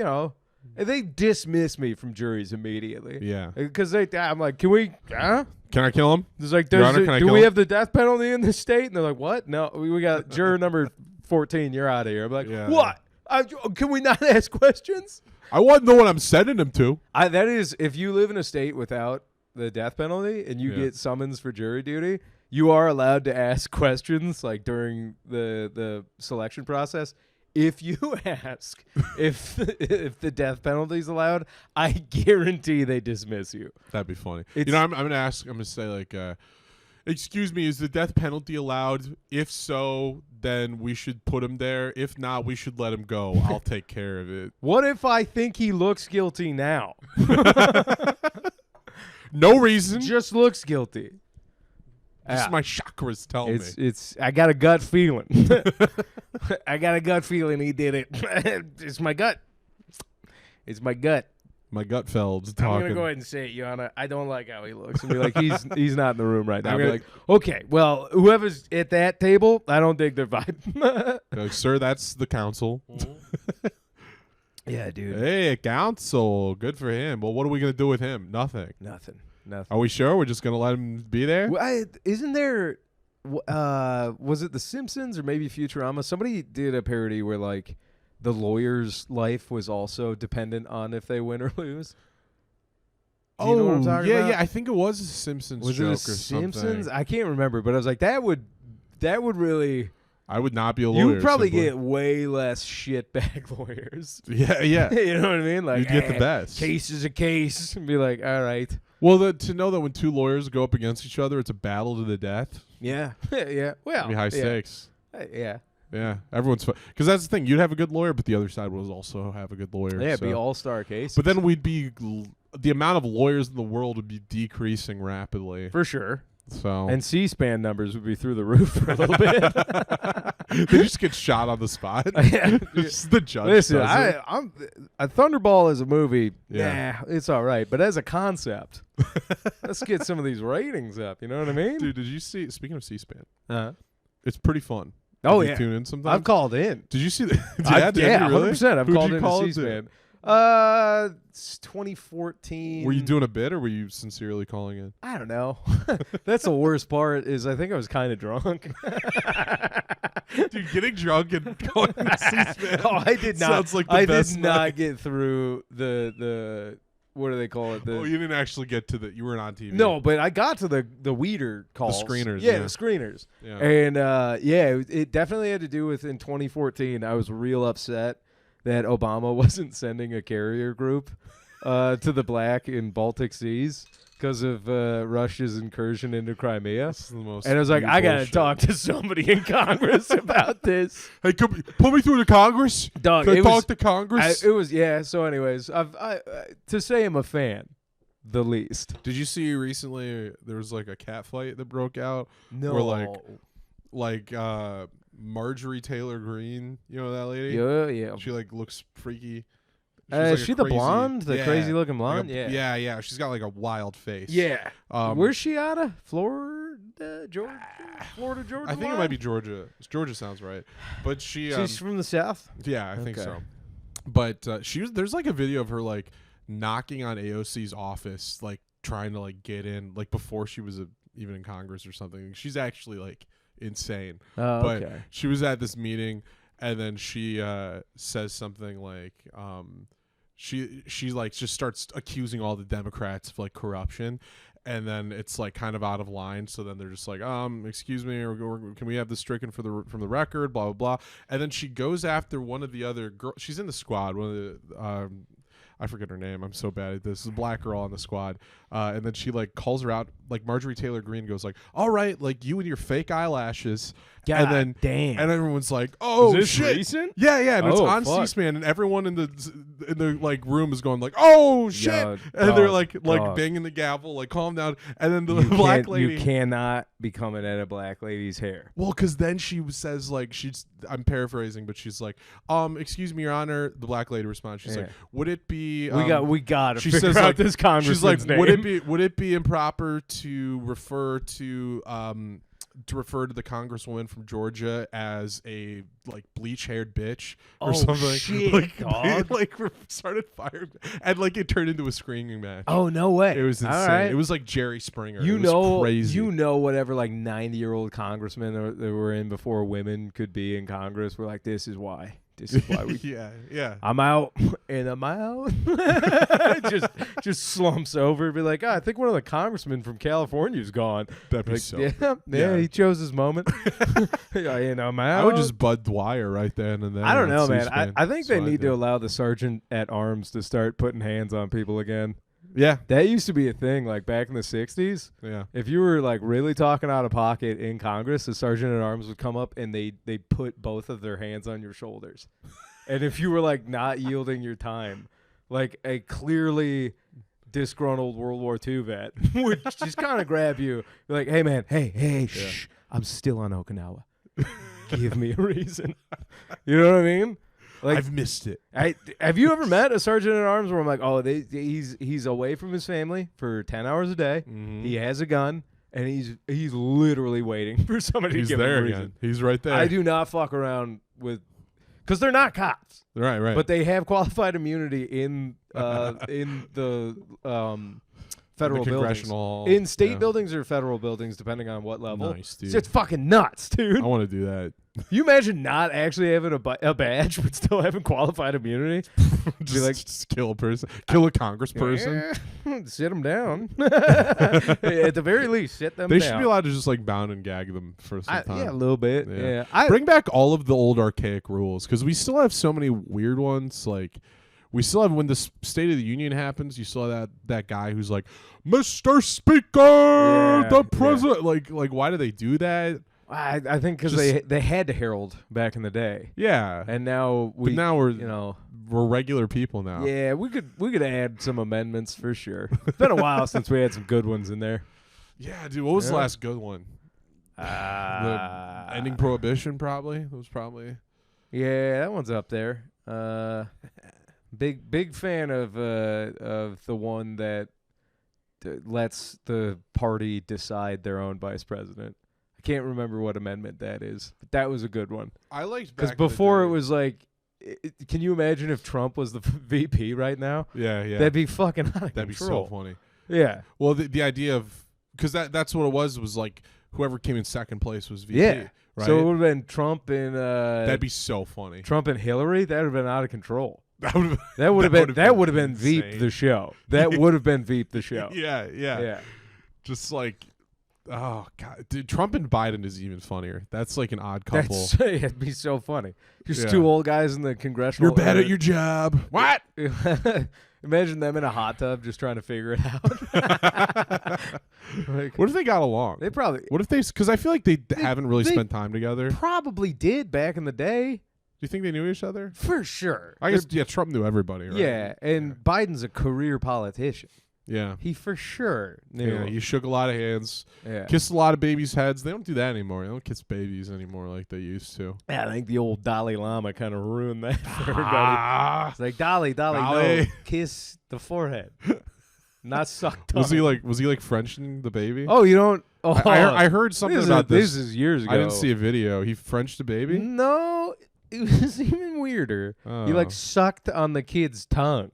they dismiss me from juries immediately. Yeah. Because I'm like, can we? Huh? Can I kill him? It's like, Your Honor, can I do kill we him? have the death penalty in this state? And they're like, what? No, we got juror number 14. You're out of here. I'm like, Yeah. what? Can we not ask questions? I want to know what I'm sending him to. That is, if you live in a state without the death penalty and you get summons for jury duty, you are allowed to ask questions like during the selection process. If you ask if the death penalty is allowed, I guarantee they dismiss you. That'd be funny. I'm gonna ask. I'm gonna say like, excuse me, is the death penalty allowed? If so, then we should put him there. If not, we should let him go. I'll take care of it. What if I think he looks guilty now? No reason. Just looks guilty. Just my chakras tell me. It's. I got a gut feeling. I got a gut feeling he did it. It's my gut. It's my gut. My gut feld's talking. I'm gonna go ahead and say it, Yana. I don't like how he looks. And be like, he's not in the room right now. I'll be like, okay, well, whoever's at that table, I don't dig their vibe. Like, sir, that's the council. Yeah, dude. Hey, council. Good for him. Well, what are we gonna do with him? Nothing. Nothing. Are we sure we're just gonna let him be there? Well, isn't there? Was it The Simpsons or maybe Futurama? Somebody did a parody where like the lawyer's life was also dependent on if they win or lose. Do you know what I'm talking about? Yeah. I think it was a Simpsons Was joke it a or Simpsons? something. I can't remember, but I was like, that would really. I would not be a lawyer. You would probably simply. get way less shitbag lawyers. Yeah. You know what I mean? Like, you'd get the best. Case is a case. And be like, all right. Well, to know that when two lawyers go up against each other, it's a battle to the death. Yeah. Yeah. Well, It'd be high stakes. Yeah. Yeah, everyone's because that's the thing. You'd have a good lawyer, but the other side would also have a good lawyer. Yeah, it'd so. be all-star case. But then we'd be the amount of lawyers in the world would be decreasing rapidly. For sure. So And C-SPAN numbers would be through the roof for a little bit. They just get shot on the spot. Just the judge. Listen, does it. I'm a Thunderball as a movie. Yeah. Nah, it's all right. But as a concept, let's get some of these ratings up. You know what I mean? Dude, did you see? Speaking of C-SPAN, Uh-huh. it's pretty fun. Oh, Did you yeah. tune in sometimes. I've called in. Did you see that? Yeah, really? 100%. I've Who'd called you in call to into? C-SPAN. It's 2014. Were you doing a bit, or were you sincerely calling in? I don't know. That's the worst part. Is I think I was kind of drunk. Dude, getting drunk and going to C-SPAN. Oh, I did not. Sounds like the I best did not night. get through the what do they call it? Oh, you didn't actually get to the. You weren't on TV. No, but I got to the weeder calls. screeners, Yeah, yeah. the screeners. Yeah. And it definitely had to do with in 2014. I was real upset that Obama wasn't sending a carrier group to the Black and Baltic Seas because of Russia's incursion into Crimea. This is the most And I was like, I gotta bullshit. talk to somebody in Congress about this. Hey, put me through to Congress. Dog, Can I it talk was- to Congress? It was So, anyways, to say I'm a fan, the least. Did you see recently there was like a cat fight that broke out? No, Where like Marjorie Taylor Greene, you know that lady? yeah. She like looks freaky. Is she the blonde, the crazy looking like blonde? yeah. She's got like a wild face. Yeah. Where's she out of? Florida, Georgia. I think it might be Georgia. Georgia sounds right. But She's from the South. yeah, I think Okay. so. But there's like a video of her like knocking on AOC's office, like trying to like get in, like before she was even in Congress or something. She's actually like insane. Oh, But okay. she was at this meeting, and then she says something like, she like just starts accusing all the Democrats of like corruption, and then it's like kind of out of line. So then they're just like, excuse me, or can we have this stricken from the record? Blah blah blah. And then she goes after one of the other girls. She's in the squad. One of the I forget her name. I'm so bad at this. The black girl on the squad. And then she like calls her out. Like Marjorie Taylor Greene goes like, "All right, like you and your fake eyelashes." God and then damn. and everyone's like, "Oh, Is this shit!" recent? Yeah, and it's Oh, on fuck. C-SPAN, and everyone in the like room is going like, "Oh shit!" Yo, and they're dog, like dog. banging the gavel, like, "Calm down." And then the You black can't- lady, You cannot be coming at a black lady's hair. well, because then she says like I'm paraphrasing, but she's like, "Excuse me, Your Honor." The black lady responds, she's like, Yeah. "Would it be?" We got to she figure says out like this she's like, congressman's name. would it be improper to refer to the congresswoman from Georgia as a like bleach-haired bitch or Oh, something? shit, like, dog. like started firing, and like it turned into a screaming match. Oh, no way. It was insane. All right. It was like Jerry Springer. You it was know, crazy. whatever like 90-year-old congressmen that were in before women could be in Congress were like, this is why. This is why we. yeah. I'm out and I'm out. just slumps over, be like, I think one of the congressmen from California's gone. That'd be Like, so. yeah, he chose his moment. And I'm out. I would just Bud Dwyer right then and then. I don't know, on man. C-SPAN. I think they That's what need I to do. allow the sergeant at arms to start putting hands on people again. Yeah, That used to be a thing, like back in the 60s. yeah. If you were like really talking out of pocket in Congress, the sergeant at arms would come up and they'd put both of their hands on your shoulders. And if you were like not yielding your time, like a clearly disgruntled World War II vet would just kind of grab you, be like, hey man, hey, shh, I'm still on Okinawa. Give me a reason. You know what I mean? Like, I've missed it. Have you ever met a sergeant at arms where I'm like, oh, he's away from his family for 10 hours a day. Mhm. He has a gun, and he's literally waiting for somebody He's to give there him a reason. again. He's right there. I do not fuck around with, because they're not cops, Right. but they have qualified immunity in the federal the buildings. congressional In state yeah. buildings or federal buildings, depending on what level. Nice, dude. It's just fucking nuts, dude. I want to do that. You imagine not actually having a badge but still having qualified immunity? just kill a person, kill a congressperson. Sit them down. At the very least, sit them They down. should be allowed to just like bound and gag them for some time. Yeah, a little bit. Yeah. Yeah. Bring back all of the old archaic rules because we still have so many weird ones. Like we still have when the State of the Union happens, you still have that guy who's like, "Mr. Speaker, the president." Like why do they do that? I think because they had to herald back in the day, Yeah, and now but now we're regular people now. Yeah, we could add some amendments for sure. It's been a while since we had some good ones in there. Yeah, dude. What was the last good one? The ending prohibition, probably. It was probably. Yeah, that one's up there. Big fan of the one that lets the party decide their own vice president. I can't remember what amendment that is, but that was a good one. I liked because before it was like, can you imagine if Trump was the VP right now? Yeah. That'd be fucking out of That'd be control. so funny. Yeah. Well, the idea of because that's what it was like whoever came in second place was VP. Yeah. Right. So it would have been Trump and that'd be so funny. Trump and Hillary. That would have been out of control. That would have been Veep insane. the show. That would have been Veep the show. Yeah. Just like, oh god, dude, Trump and Biden is even funnier. That's like an odd couple. It'd be so funny. Just two old guys in the congressional. You're bad at your job. What? Imagine them in a hot tub just trying to figure it out. What if they got along? They probably. What if they? Because I feel like they haven't really spent time together. Probably did back in the day. Do you think they knew each other? For sure. I guess Trump knew everybody, right? Yeah, and Biden's a career politician. Yeah. He for sure knew. Yeah, he shook a lot of hands. Yeah. Kissed a lot of babies' heads. They don't do that anymore. They don't kiss babies anymore like they used to. Yeah, I think the old Dalai Lama kind of ruined that for everybody. It's like, Dolly, no, kiss the forehead. Not suck tongue. Was he like Frenching the baby? Oh, you don't? Oh, I heard something about this. This is years ago. I didn't see a video. He Frenched the baby? No, it was even weirder. Oh. He like sucked on the kid's tongue.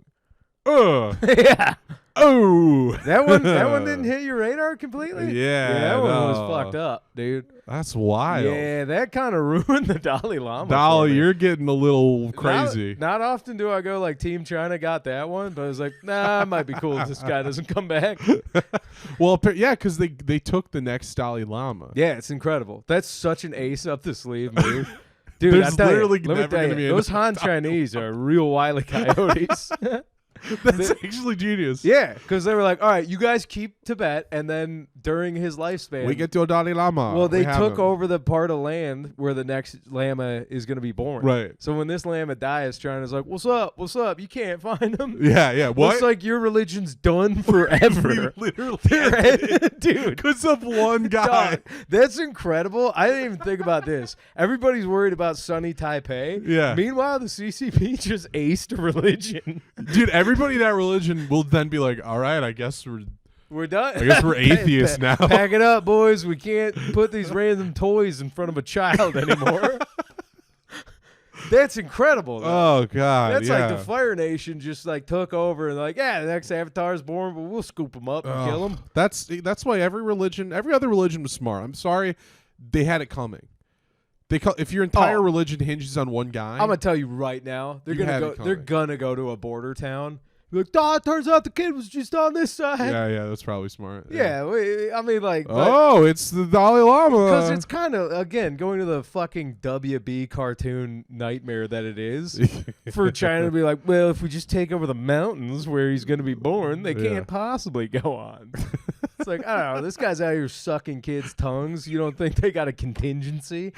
Yeah. Oh, that one didn't hit your radar completely. Yeah, that one was fucked up, dude. That's wild. Yeah, that kind of ruined the Dalai Lama. Dolly, you're getting a little crazy. Not often do I go like Team China got that one, but I was like, nah, it might be cool if this guy doesn't come back. Well, yeah, because they took the next Dalai Lama. Yeah, it's incredible. That's such an ace up the sleeve move. Dude, There's literally never gonna be those Han Chinese are real wily coyotes. That's actually genius. Yeah, because they were like, all right, you guys keep Tibet, and then during his lifespan, we get to a Dalai Lama. Well, they took over the part of land where the next Lama is going to be born. Right. So when this Lama dies, China's like, what's up? What's up? You can't find him. Yeah. What? Looks like your religion's done forever. Literally. Dude. Because of one guy. Dog, that's incredible. I didn't even think about this. Everybody's worried about sunny Taipei. Yeah. Meanwhile, the CCP just aced a religion. Dude, everybody in that religion will then be like, all right, I guess we're done. I guess we're atheists now. Pack it up, boys. We can't put these random toys in front of a child anymore. That's incredible, though. Oh, God. That's like the Fire Nation just like took over and like, yeah, the next Avatar's born, but we'll scoop him up and kill him. That's why every other religion was smart. I'm sorry. They had it coming. if your entire religion hinges on one guy. I'm gonna tell you right now, they're You have gonna it go. They're coming. gonna go to a border town. Be like, it turns out the kid was just on this side. Yeah, that's probably smart. Yeah, I mean, like, oh, it's the Dalai Lama. because it's kind of again going to the fucking WB cartoon nightmare that it is for China to be like, well, if we just take over the mountains where he's gonna be born, they can't possibly go on. It's like, I don't know, this guy's out here sucking kids' tongues. You don't think they got a contingency?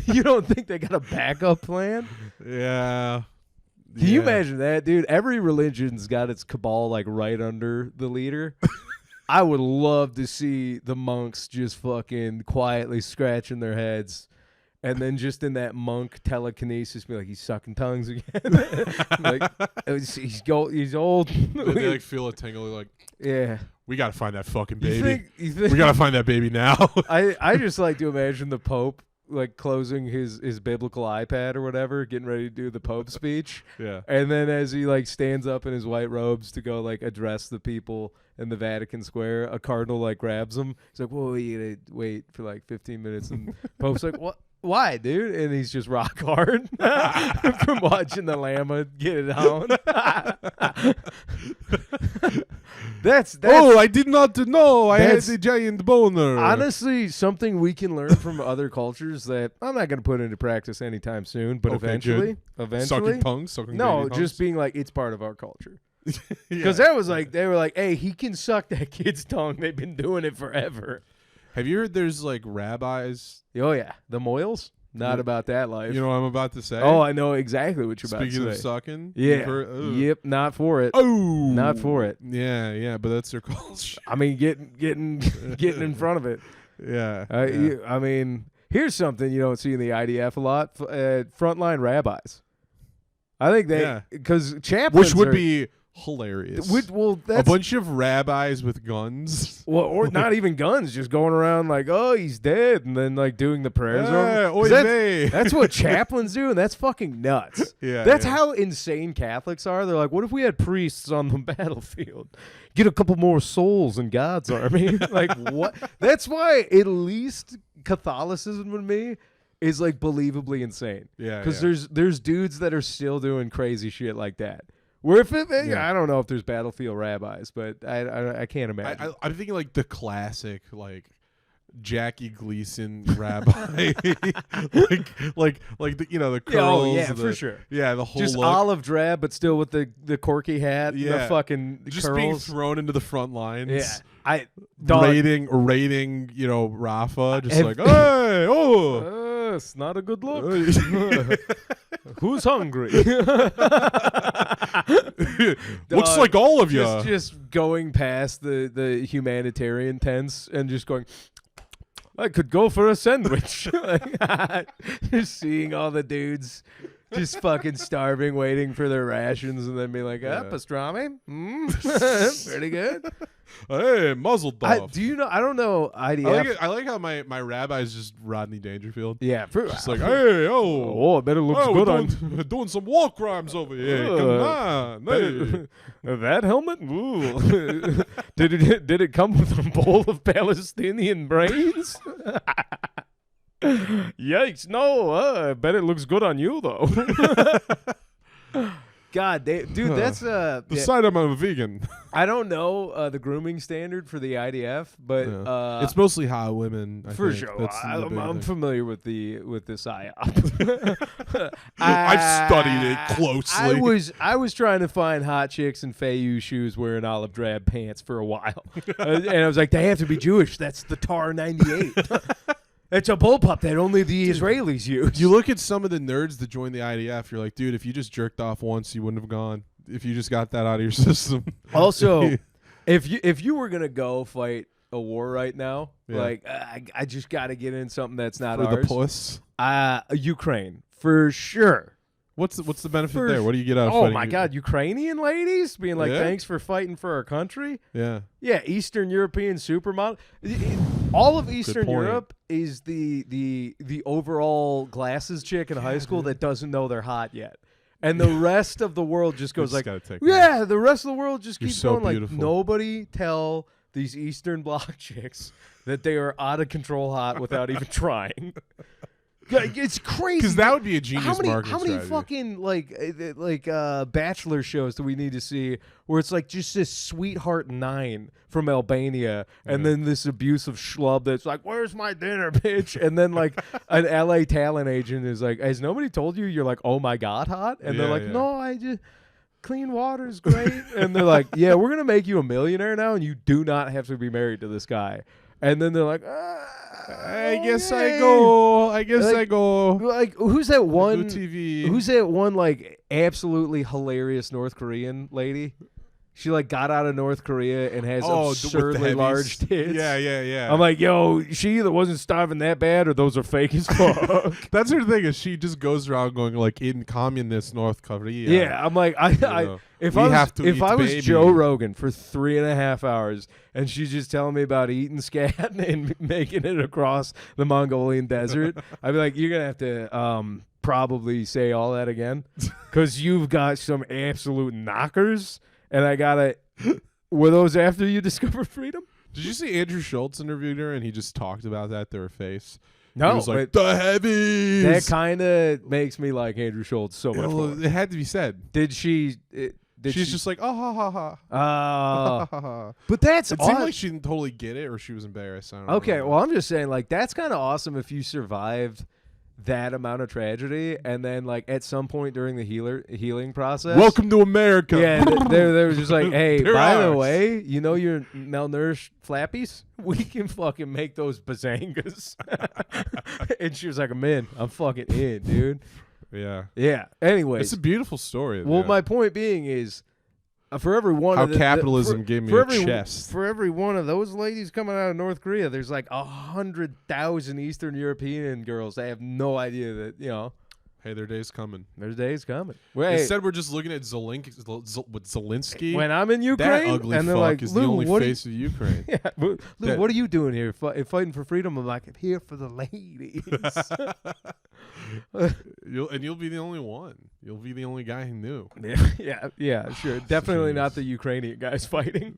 You don't think they got a backup plan? Yeah. Can you imagine that, dude? Every religion's got its cabal like right under the leader. I would love to see the monks just fucking quietly scratching their heads, and then just in that monk telekinesis, be like, he's sucking tongues again. Like, he's old. They like feel a tingle, like, Yeah. we gotta find that fucking baby. You think We gotta find that baby now. I just like to imagine the Pope like closing his biblical iPad or whatever, getting ready to do the Pope speech. Yeah. And then as he like stands up in his white robes to go like address the people in the Vatican Square, a cardinal like grabs him. He's like, "Whoa, you gotta wait for like 15 minutes." And Pope's like, "What? Why, dude?" And he's just rock hard from watching the Lama get it on. That's oh, I did not know. I had that's- the giant boner. honestly something we can learn from other cultures that I'm not going to put into practice anytime soon, but Okay, eventually, sucking tongues, sucking no, baby just tongues? being like it's part of our culture. Yeah. Because that was like they were like, "Hey, he can suck that kid's tongue." They've been doing it forever. Have you heard there's like rabbis? Oh yeah, the Moyles. Not about that life. You know what I'm about to say? Oh, I know exactly what you're Speaking about of to say. sucking? Yeah. you've heard- Yep. Not for it. Oh. Not for it. Yeah, but that's their culture. I mean, getting in front of it. Yeah. I mean, here's something you don't see in the IDF a lot: frontline rabbis. I think they because chaplains, Which would be hilarious. well, a that's bunch of rabbis with guns. well, or not even guns, just going around like, "Oh, he's dead," and then like doing the prayers. over him. 'Cause oy vey. that's what chaplains do, and that's fucking nuts. Yeah, That's yeah. how insane Catholics are. They're like, what if we had priests on the battlefield? Get a couple more souls in God's army. Like, what? That's why at least Catholicism with me is like believably insane. Yeah, Because there's dudes that are still doing crazy shit like that. Where if I don't know if there's battlefield rabbis, but I can't imagine. I'm thinking like the classic like Jackie Gleason rabbi, like the the curls. Oh yeah, the, for sure. Yeah, the whole Just look. Olive drab, but still with the corky hat, and the Yeah. fucking just curls. being thrown into the front lines. Yeah, rating Rafa, just Have- like, hey, oh. It's not a good look. Who's hungry? Looks like all of you. Just going past the humanitarian tents and just going, I could go for a sandwich. Just seeing all the dudes just fucking starving, waiting for their rations, and then be like, pastrami? Pretty good. Hey, muzzle off. Do you know? I don't know IDF. I like how my rabbi is just Rodney Dangerfield. Yeah. Just like, hey, Oh, I bet it looks good on. we're doing some war crimes over here. Come on. Hey. That helmet? Ooh. Did it come with a bowl of Palestinian brains? Yikes! No, I bet it looks good on you though. God, dude, that's Decide I'm a vegan. I don't know the grooming standard for the IDF, but It's mostly hot women. I for think. sure. That's the big I'm thing. familiar with the PSYOP. I've studied it closely. I was trying to find hot chicks in Fayou shoes wearing olive drab pants for a while, and I was like, they have to be Jewish. That's the Tar 98. It's a bullpup that only the Israelis use. You look at some of the nerds that join the IDF, you're like, dude, if you just jerked off once, you wouldn't have gone. If you just got that out of your system. Also, if you were gonna go fight a war right now, like I just got to get in something that's not For ours. the puss. Ukraine for sure. What's the benefit there? What do you get out of Oh fighting? my God, Ukrainian ladies being like, Yeah. thanks for fighting for our country. Yeah. Yeah, Eastern European supermodel. All of Eastern point. Europe is the overall glasses chick in high school that doesn't know they're hot yet. And the rest of the world just goes like, gotta take yeah, the rest of the world just You're keeps so going beautiful. like, nobody tell these Eastern Bloc chicks that they are out of control hot without even trying. It's crazy. Because that would be a genius marketing How many strategy. fucking bachelor shows do we need to see where it's like just this sweetheart 9 from Albania and then this abusive schlub that's like, where's my dinner, bitch? And then like an LA talent agent is like, has nobody told you you're like, oh my God, hot? And they're like, no, I just clean water's great. And they're like, yeah, we're gonna make you a millionaire now and you do not have to be married to this guy. And then they're like, I guess I go. I guess I go. Like, who's that one? TV. Who's that one? Like, absolutely hilarious North Korean lady. She like got out of North Korea and has absurdly large tits. Yeah. I'm like, yo, she either wasn't starving that bad or those are fake as fuck. That's her thing. Is she just goes around going like in communist North Korea? Yeah, I'm like, if I was Joe Rogan for 3.5 hours and she's just telling me about eating scat and making it across the Mongolian desert, I'd be like, you're gonna have to probably say all that again because you've got some absolute knockers. And I gotta. Were those after you discovered freedom? Did you see Andrew Schultz interviewed her and he just talked about that to her face? No, he was like the heavies. That kind of makes me like Andrew Schultz so much more. It had to be said. Did she? She's just like, oh ha ha ha. But that's. It seemed like she didn't totally get it, or she was embarrassed. I don't know. Okay, well, I'm just saying, like, that's kind of awesome if you survived that amount of tragedy, and then like at some point during the healing process, welcome to America. Yeah, they were just like, hey, by the ours. way, you know your malnourished flappies? We can fucking make those bazangas. And she was like, I'm in. I'm fucking in, dude. Yeah. Anyways, it's a beautiful story. Well, my point being is, for every one how of capitalism gave me a chest. For every one of those ladies coming out of North Korea, there's like 100,000 Eastern European girls that have no idea that, hey, their day's coming. Their day's coming. Instead, we're just looking at Zelensky. When I'm in Ukraine, that ugly and they're fuck like, is the only face of Ukraine. Yeah, Lou, what are you doing here? Fighting for freedom? I'm like, I'm here for the ladies. You'll be the only one. You'll be the only guy who knew. Yeah, sure. Definitely not the Ukrainian guys fighting.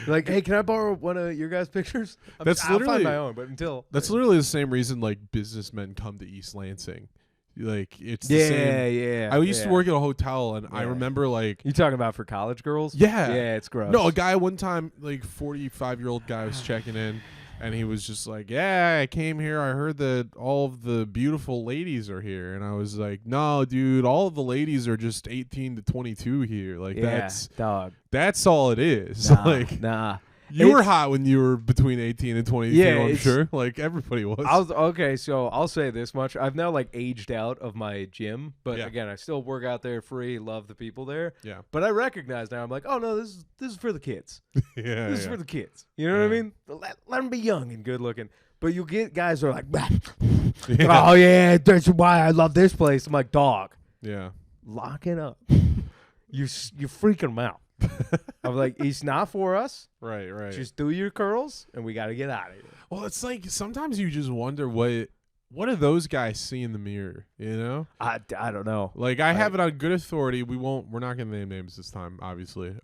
Like, hey, can I borrow one of your guys' pictures? I'll find my own, but until that's literally the same reason like businessmen come to East Lansing. Like it's the same. Yeah. I used to work at a hotel, and I remember like you talking about for college girls. Yeah, it's gross. No, a guy one time, like 45-year-old guy was checking in. And he was just like, yeah, I came here. I heard that all of the beautiful ladies are here. And I was like, no, dude, all of the ladies are just 18 to 22 here. Like, that's all it is. Nah. You were hot when you were between 18 and 22, I'm sure. Like, everybody was. Okay, so I'll say this much. I've now, like, aged out of my gym. But, again, I still work out there free, love the people there. Yeah. But I recognize now, I'm like, oh, no, this is for the kids. This is for the kids. You know what I mean? Let them be young and good looking. But you get guys who are like, oh, yeah, that's why I love this place. I'm like, dog. Yeah. Lock it up. You're freaking them out. I'm like, it's not for us. Right. Just do your curls, and we got to get out of here. Well, it's like sometimes you just wonder what do those guys see in the mirror, you know? I don't know. Like, I have it on good authority. We're not going to name names this time, obviously.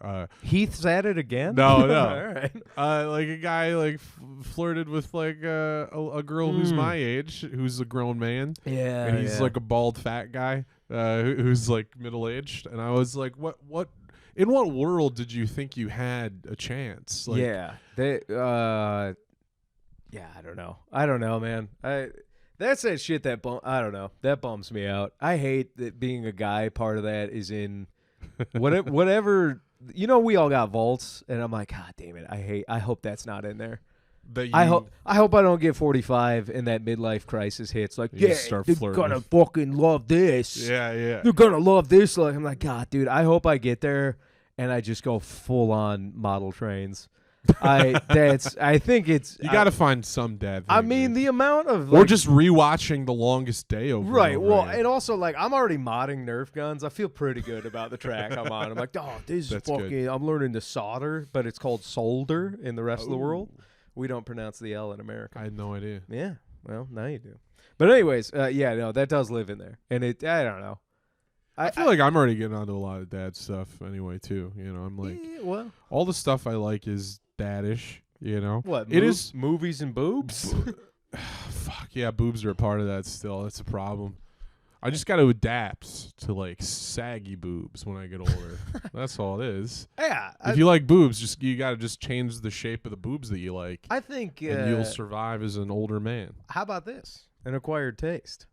Heath's at it again? No. All right. Like a guy, like, flirted with, like, a girl who's my age, who's a grown man. Yeah. And he's, like, a bald, fat guy who's, like, middle-aged. And I was like, what? In what world did you think you had a chance? Like, I don't know, man. That's that shit that I don't know. That bums me out. I hate that being a guy. Part of that is in whatever. We all got vaults, and I'm like, God damn it. I hope that's not in there. I hope I don't get 45 and that midlife crisis hits. Like, they're gonna fucking love this. Yeah. They're gonna love this. Like, I'm like, God, dude. I hope I get there and I just go full on model trains. I think it's you got to find some dad. I mean, the amount of we're just rewatching The Longest Day over. Right. Well, and also like I'm already modding Nerf guns. I feel pretty good about the track I'm on. I'm like, oh, this is fucking. Good. I'm learning to solder, but it's called solder in the rest of the world. We don't pronounce the L in America. I had no idea. Yeah. Well, now you do. But anyways, that does live in there, and I don't know. I feel like I'm already getting onto a lot of dad stuff anyway too. I'm like, all the stuff I like is daddish. What it is movies and boobs. Fuck yeah, boobs are a part of that still. That's a problem. I just got to adapt to like saggy boobs when I get older. That's all it is. Yeah. If you like boobs, you got to just change the shape of the boobs that you like. I think and you'll survive as an older man. How about this? An acquired taste.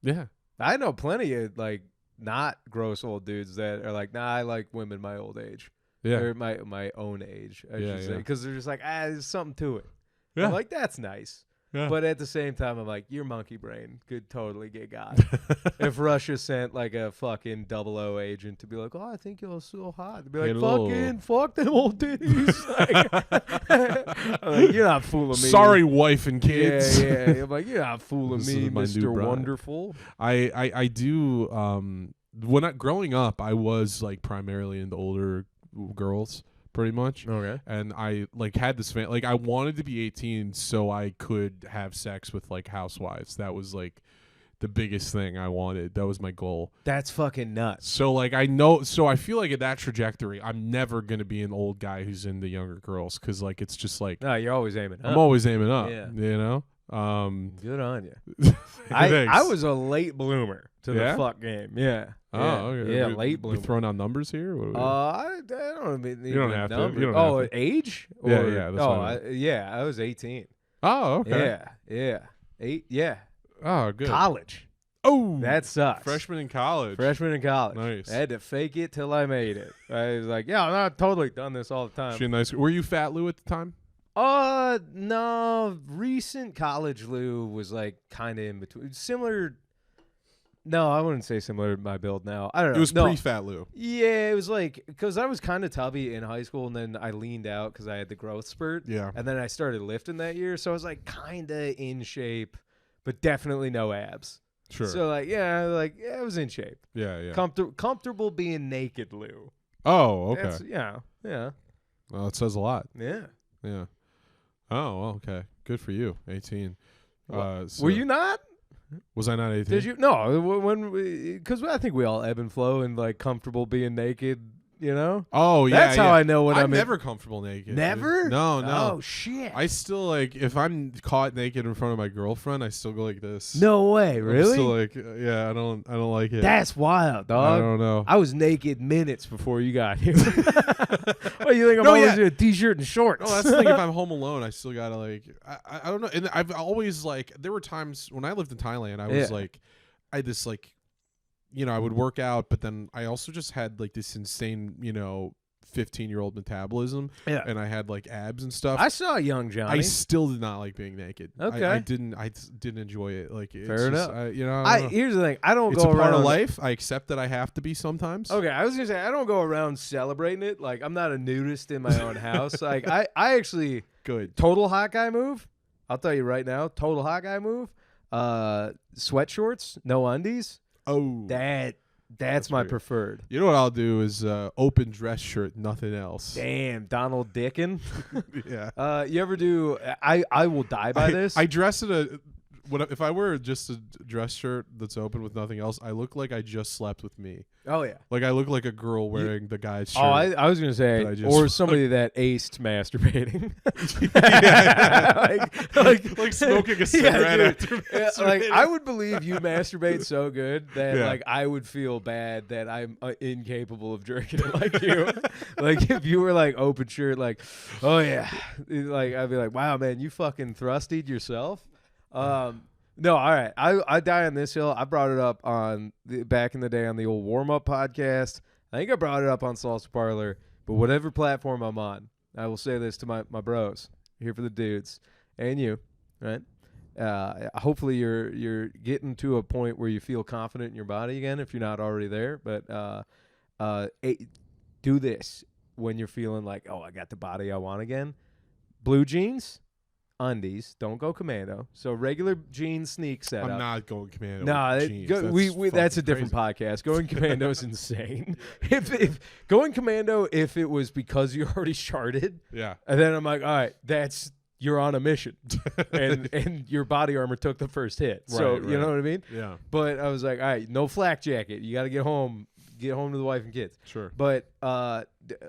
Yeah. I know plenty of like not gross old dudes that are like, nah, I like women my old age. Yeah. Or my own age, I should say. Yeah. Because they're just like, there's something to it. Yeah. I'm like, that's nice. Yeah. But at the same time, I'm like, your monkey brain could totally get got. If Russia sent like a fucking 00 agent to be like, oh, I think you're so hot. To be like, fuck them old titties. I'm like, you're not fooling me. Sorry, wife and kids. Yeah. I'm like, you're not fooling me, Mr. bride. Wonderful. I do. Growing up, I was like primarily into older girls. Pretty much. Okay. And I like had this like I wanted to be 18 so I could have sex with like housewives. That was like the biggest thing I wanted. That was my goal. That's fucking nuts. So like I feel like at that trajectory I'm never going to be an old guy who's into younger girls cuz like it's just like no, you're always aiming up. I'm always aiming up, yeah. You know? Good on you. I was a late bloomer to the fuck game. Yeah. Oh, okay. Yeah, late bloomer. We throwing out numbers here? I don't mean you don't have number. to. You don't have to. Age? Or, Yeah. That's I was 18. Oh, okay. Yeah. Yeah. Oh, good. College. Oh, that sucks. Freshman in college. Nice. I had to fake it till I made it. I was like, yeah, I've totally done this all the time. She nice. Were you Fat Lou at the time? No. Recent college Lou was like kind of in between. Similar. No, I wouldn't say similar to my build now. I don't know. It was pre-Fat Lou. Yeah, it was like because I was kind of tubby in high school, and then I leaned out because I had the growth spurt. Yeah. And then I started lifting that year, so I was like kind of in shape, but definitely no abs. Sure. So I was in shape. Yeah. Comfortable being naked, Lou. Oh, okay. Yeah. Well, it says a lot. Yeah. Yeah. Oh, well, okay. Good for you. 18. Were you not? Was I not 18? Did you? No, because I think we all ebb and flow and like comfortable being naked, you know? Oh, yeah. That's how I know when I'm never comfortable naked. Never? Dude. No. Oh, shit. I still like, if I'm caught naked in front of my girlfriend, I still go like this. No way, really? I'm still like, yeah, I don't like it. That's wild, dog. I don't know. I was naked minutes before you got here. What, you think I'm always in a t-shirt and shorts? No, that's the thing. If I'm home alone, I still gotta like, I don't know. And I've always like, there were times when I lived in Thailand, I was like, I had this like, I would work out, but then I also just had like this insane, 15-year-old metabolism. Yeah. And I had like abs and stuff. I saw young Johnny. I still did not like being naked. Okay. I didn't enjoy it. Like, it's fair just, enough. Here's the thing. I don't it's go a part around of life. I accept that I have to be sometimes. Okay, I was gonna say I don't go around celebrating it. Like I'm not a nudist in my own house. Like I actually good. Total hot guy move. I'll tell you right now. Total hot guy move. Sweat shorts, no undies. Oh, that's my preferred. You know what I'll do is open dress shirt, nothing else. Damn, Donald Dickin. Yeah. You ever do? I will die by this. I dress in if I wear just a dress shirt that's open with nothing else, I look like I just slept with me. Oh yeah. Like I look like a girl wearing the guy's shirt. Oh, I was gonna say, or somebody that aced masturbating. like smoking a cigarette after masturbating. Like I would believe you masturbate so good that like I would feel bad that I'm incapable of jerking it like you. Like if you were like open shirt, like, oh yeah, like I'd be like, wow man, you fucking thrustied yourself. No, all right. I die on this hill. I brought it up on back in the day on the old warm up podcast. I think I brought it up on Salsa Parlor, but whatever platform I'm on, I will say this to my bros here for the dudes and you, right? Hopefully you're getting to a point where you feel confident in your body again if you're not already there. But do this when you're feeling like, oh, I got the body I want again. Blue jeans. Undies, don't go commando. So regular jeans sneak setup. I'm not going commando. No, that's a different podcast. Going commando is insane. If going commando, if it was because you already sharded, yeah, and then I'm like, all right, you're on a mission, and your body armor took the first hit. So you know what I mean? Yeah. But I was like, all right, no flak jacket. You got to get home to the wife and kids. Sure. But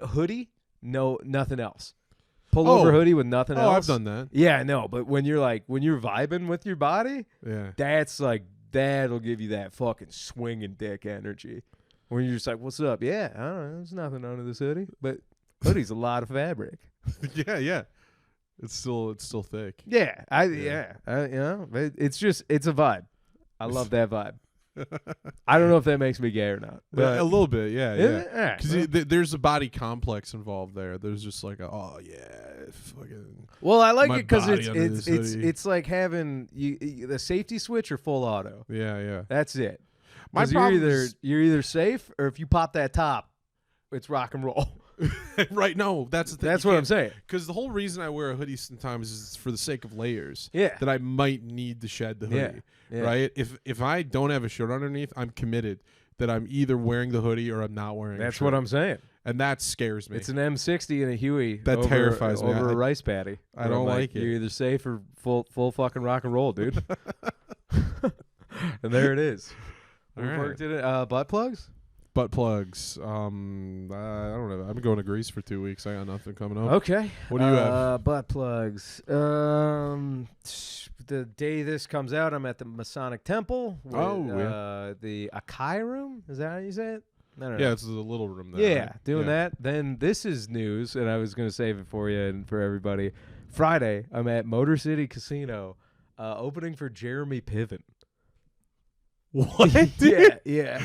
hoodie, no, nothing else. pullover hoodie with nothing else. Oh, I've done that. Yeah, I know. But when you're vibing with your body, that's like, that'll give you that fucking swinging dick energy. When you're just like, what's up? Yeah, I don't know. There's nothing under this hoodie, but hoodie's a lot of fabric. yeah. It's still thick. Yeah, it's a vibe. I love that vibe. I don't know if that makes me gay or not. But a little bit, yeah. Right, Because there's a body complex involved there. There's just like, fucking. Well, I like my it because body under this hoodie. it's like having the safety switch or full auto. Yeah. That's it. My 'Cause problem is- you're either safe, or if you pop that top, it's rock and roll. Right? No, that's the thing. That's what I'm saying. Because the whole reason I wear a hoodie sometimes is for the sake of layers. Yeah. That I might need to shed the hoodie. Yeah. Right? If I don't have a shirt underneath, I'm committed that I'm either wearing the hoodie or I'm not wearing. That's a shirt. what I'm saying. And that scares me. It's an M60 and a Huey. That terrifies me. Over a rice patty. I don't like it. You're either safe or full fucking rock and roll, dude. And there it is. All We right. worked it. Butt plugs. Butt plugs. I don't know. I've been going to Greece for 2 weeks. I got nothing coming up. Okay. What do you have? Butt plugs. The day this comes out, I'm at the Masonic Temple. With, the Akai room. Is that how you say it? I don't know. Yeah, it's the little room there. Yeah, right? doing that. Then this is news, and I was going to save it for you and for everybody. Friday, I'm at Motor City Casino, opening for Jeremy Piven. What? Yeah.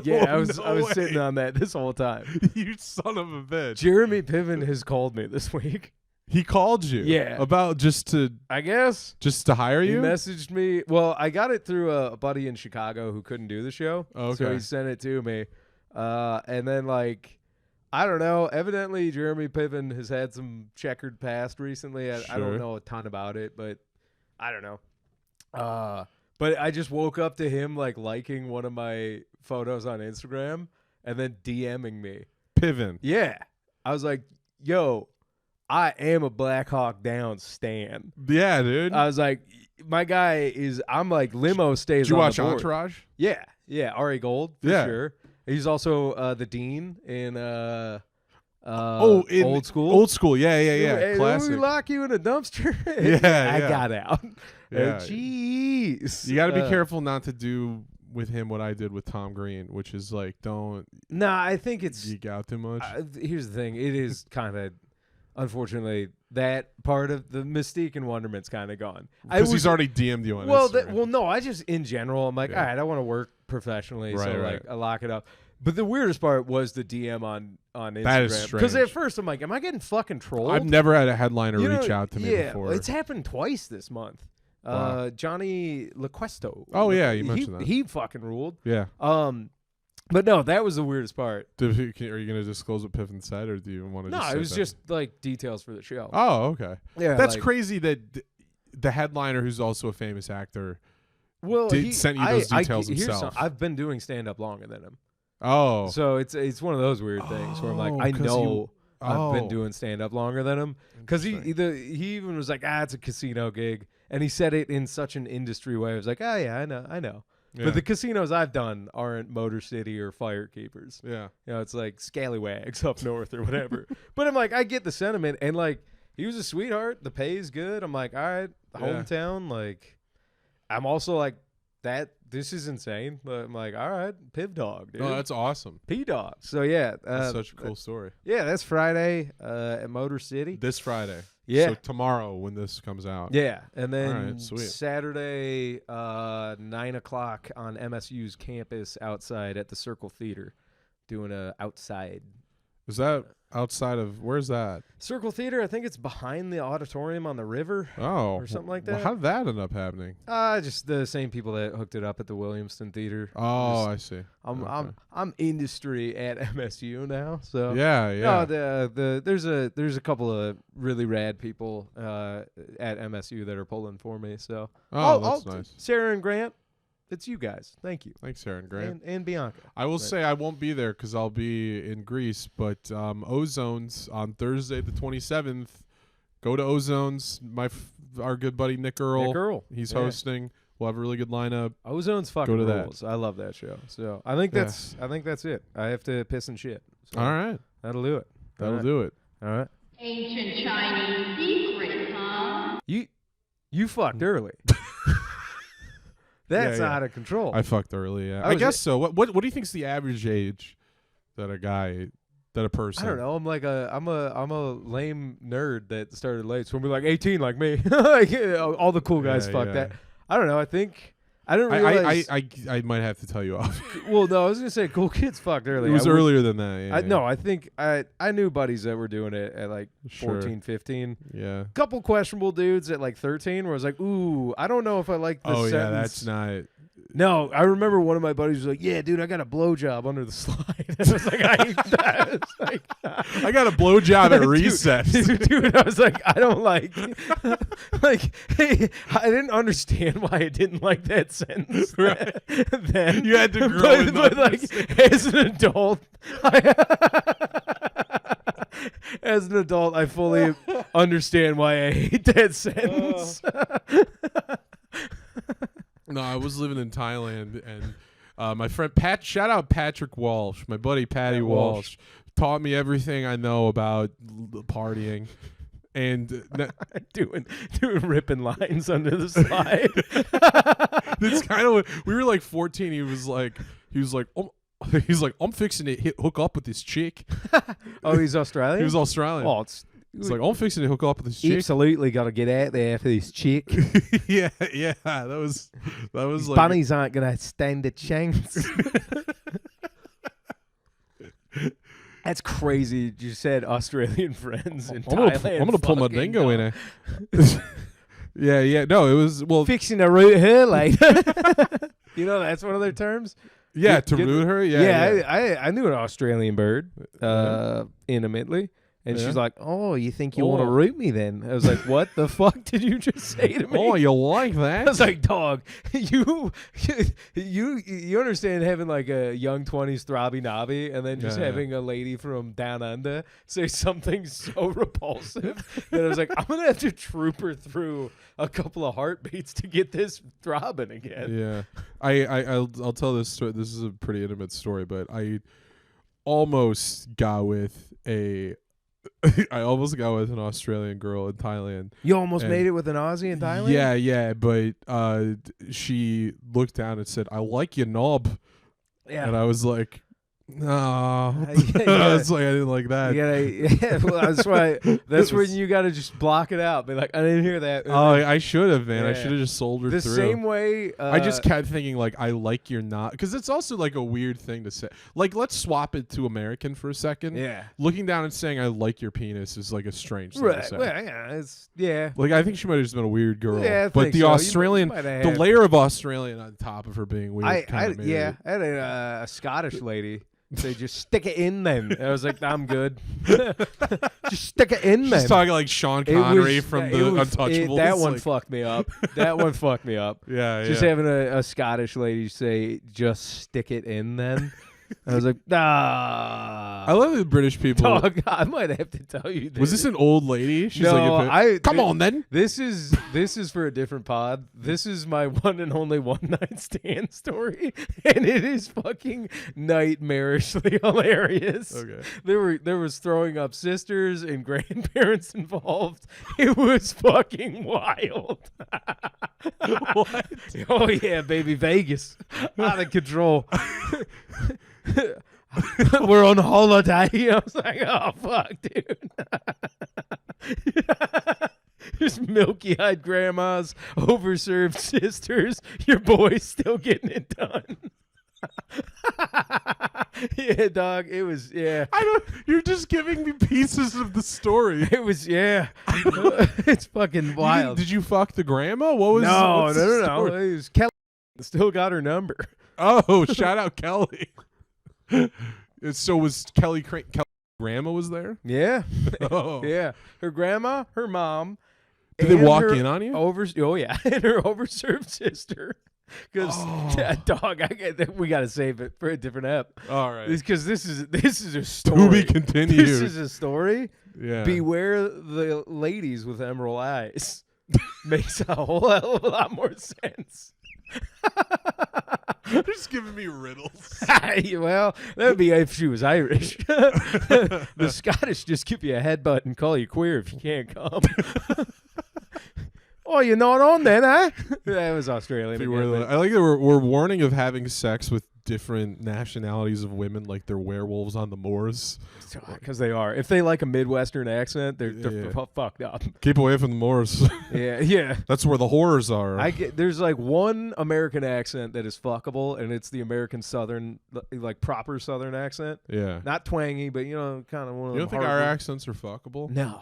Yeah, I was sitting on that this whole time. You son of a bitch. Jeremy Piven has called me this week. He called you. Yeah. About just to hire He you? messaged me. Well, I got it through a buddy in Chicago who couldn't do the show. Okay. So he sent it to me. And then, like, I don't know. Evidently, Jeremy Piven has had some checkered past recently. I don't Sure. know a ton about it, but I don't know. But I just woke up to him, like, liking one of my photos on Instagram and then DMing me. Piven. Yeah. I was like, yo, I am a Black Hawk Down stan. Yeah, dude. I was like, my guy is, I'm like, limo stays Did you on watch the board. Entourage? Yeah, Ari Gold, for sure. He's also the dean in Old School. Old School, yeah. Hey, Classic. we lock you in a dumpster. Yeah, I yeah. got out. Yeah. Jeez. You got to be careful not to do with him what I did with Tom Green, which is like, don't Nah, I think it's geek out too much. here's the thing. It is kind of, unfortunately, that part of the mystique and wonderment's kind of gone. Because he's already DM'd you on Instagram. No, I just, in general, I'm like, Yeah. all right, I want to work professionally, so Right. like I lock it up. But the weirdest part was the DM on Instagram. That is Because strange. at first I'm like, am I getting fucking trolled? I've never had a headliner You know, reach out to me yeah, before. it's happened twice this month. Wow. Johnny LaQuesto. Oh, yeah, you mentioned that. He fucking ruled. Yeah. But no, that was the weirdest part. Are you going to disclose what Piven said, or do you want to No, just it say was that? just like details for the show. Oh, okay. Yeah, That's like- crazy that the headliner, who's also a famous actor, Well, sent you those details here's himself. I've been doing stand up longer than him. Oh. So it's one of those weird things where I'm like, Oh, I 'cause know I've been oh. doing stand up longer than him, because he even was like, it's a casino gig, and he said it in such an industry way. I was like, oh yeah, I know. Yeah. But the casinos I've done aren't Motor City or Firekeepers. Yeah. You know, it's like Scallywags up north or whatever. But I'm like, I get the sentiment, and like, he was a sweetheart. The pay's good. I'm like, all right, hometown. Like, I'm also like, this is insane. But I'm like, all right, Piv Dog, dude. No, that's awesome. P Dog. So yeah, That's such a cool story. yeah, that's Friday at Motor City. This Friday. Yeah. So tomorrow when this comes out. Yeah, and then All right, sweet. Saturday, 9:00 on MSU's campus outside at the Circle Theater, doing a outside. Is that outside of, where's that? Circle Theater, I think it's behind the auditorium on the river. Oh. Or something like Well, that. how did that end up happening? Just the same people that hooked it up at the Williamston Theater. Oh, I see. I'm industry at MSU now, so Yeah. No, there's a couple of really rad people at MSU that are pulling for me. So That's nice. Sarah and Grant, it's you guys. Thank you. Thanks, Aaron Grant. And Bianca. I will say I won't be there because I'll be in Greece, but Ozone's on Thursday the 27th. Go to Ozone's. Our good buddy Nick Earl. He's hosting. We'll have a really good lineup. Ozone's fucking Go to that. rules. I love that show. So I think that's it. I have to piss and shit. So All right. that'll do it. That'll do it. All right. Ancient Chinese secret, huh? You fucked early. That's Yeah. out of control. I fucked early. Yeah, I I was guess so. What do you think's the average age that a person? I don't know. I'm a lame nerd that started late. So we'll be like 18, like me. Like, all the cool guys Yeah, fuck yeah. that. I don't know. I think I didn't realize. I might have to tell you off. Well, no, I was gonna say cool kids fucked early. It was I would- earlier than that. Yeah, No, I think I knew buddies that were doing it at like Sure. 14, 15. Yeah. Couple questionable dudes at like 13 where I was like, ooh, I don't know if I like this Oh sentence. yeah, that's not. No, I remember one of my buddies was like, yeah, dude, I got a blowjob under the slide. I was like, I got a blowjob at Dude, recess. dude, I was like, I don't like, like, hey, I didn't understand why I didn't like that sentence. Right. Then You had to grow and but like, as an adult, I fully understand why I hate that sentence. No, I was living in Thailand, and my friend shout out Patrick Walsh, my buddy Patty Yeah, Walsh, taught me everything I know about partying, and doing ripping lines under the slide. it's kind of what we were like 14. He was like, I'm fixing to hook up with this chick. Oh, he's Australian. He was Australian. Oh, It's like, I'm fixing to hook up with this chick. absolutely got to get out there for this chick. yeah, that was like Bunnies aren't gonna stand a chance. That's crazy. You said Australian friends in Thailand. I'm gonna pull my fucking dingo in up. there. yeah. No, it was Fixing to root her later. You know that's one of their terms. yeah, to Get- root her. Yeah. I knew an Australian bird intimately. And Yeah. she's like, "Oh, you think you want to Oh. root me then?" I was like, "What the fuck did you just say to me?" Oh, you like that? I was like, "Dog, you understand having like a young 20s throbby knobby and then just Yeah. having a lady from down under say something so repulsive that I was like, I'm gonna have to troop her through a couple of heartbeats to get this throbbing again." Yeah, I'll tell this story. This is a pretty intimate story, but I almost got with an Australian girl in Thailand. You almost And- made it with an Aussie in Thailand. Yeah, but she looked down and said, "I like your knob," yeah. and I was like, "No," Yeah, I was like, "I didn't like that." Well, that's why. That's when you got to just block it out. Be like, I didn't hear that. Oh, I should have, man. I Yeah. should have just soldered The through. same way. I just kept thinking like I like your knob because it's also like a weird thing to say. Like let's swap it to American for a second. Yeah. Looking down and saying I like your penis is like a strange thing to Right. say. Well, yeah. Like I think she might have just been a weird girl. Yeah, I but think the so. You Australian, might have the had- layer of Australian on top of her being weird. I kinda made it. had a Scottish lady say, "Just stick it in then." And I was like, "I'm good." Just stick it in then. She's talking like Sean It was- Connery from it the was- Untouchables. that one like, fucked me up. That one fucked me up. yeah, Just yeah. having a Scottish lady say, "Just stick it in then." I was like, "Nah." I love the British people. Dog, I might have to tell you this. Was this an old lady? She's No, like, come on then. This is for a different pod. This is my one and only one night stand story, and it is fucking nightmarishly hilarious. Okay. There was throwing up sisters and grandparents involved. It was fucking wild. What? Oh yeah, baby, Vegas, out of control. We're on holiday. I was like, oh fuck, dude. Just milky-eyed grandmas, overserved sisters. Your boy's still getting it done. Yeah, dog. It was You're just giving me pieces of the story. It was It's fucking wild. Did you fuck the grandma? What was? No. what's the story? It was Kelly. Still got her number. Oh, shout out Kelly. So was Kelly's grandma was there? Yeah. Oh. Yeah. Her grandma, her mom. Did they and walk her in on you? Oh yeah, and her overserved sister. Because dog, we gotta save it for a different ep. All right. Because this is a story. To be continued. This is a story. Yeah. Beware the ladies with emerald eyes. Makes a whole hell of a lot more sense. just giving me riddles. Well, that would be if she was Irish. The Scottish just give you a headbutt and call you queer if you can't come. Oh, you're not on then, huh? That was Australian. I like that we're warning of having sex with different nationalities of women, like they're werewolves on the moors. Because they are. If they like a Midwestern accent, they're fucked up. Keep away from the moors. Yeah. That's where the horrors are. There's like one American accent that is fuckable, and it's the American Southern, like proper Southern accent. Yeah. Not twangy, but kind of one of You don't think our accents are fuckable? No.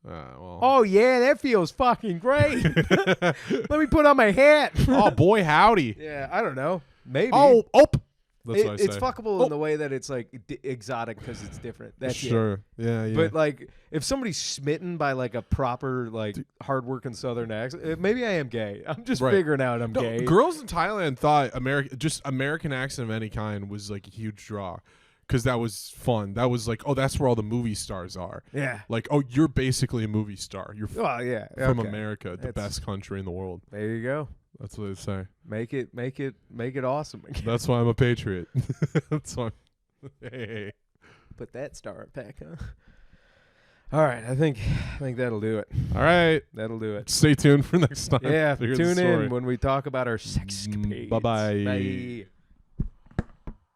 Well. Oh yeah, that feels fucking great. Let me put on my hat. Oh boy, howdy. Yeah, I don't know. Maybe. Oh. That's what I say. It's fuckable in the way that it's like exotic because it's different. That's sure. it. Yeah. But like, if somebody's smitten by like a proper like hardworking Southern accent, maybe I am gay. I'm just figuring out I'm gay. Girls in Thailand thought American accent of any kind was like a huge draw. Because that was fun. That was like, oh, that's where all the movie stars are. Yeah. Like, oh, you're basically a movie star. You're from America, the best country in the world. There you go. That's what they say. Make it awesome. That's why I'm a patriot. That's why. Hey. Put that star up back, huh? All right, I think that'll do it. All right, that'll do it. Stay tuned for next time. Yeah, tune in when we talk about our sexcapades. Bye-bye. Bye.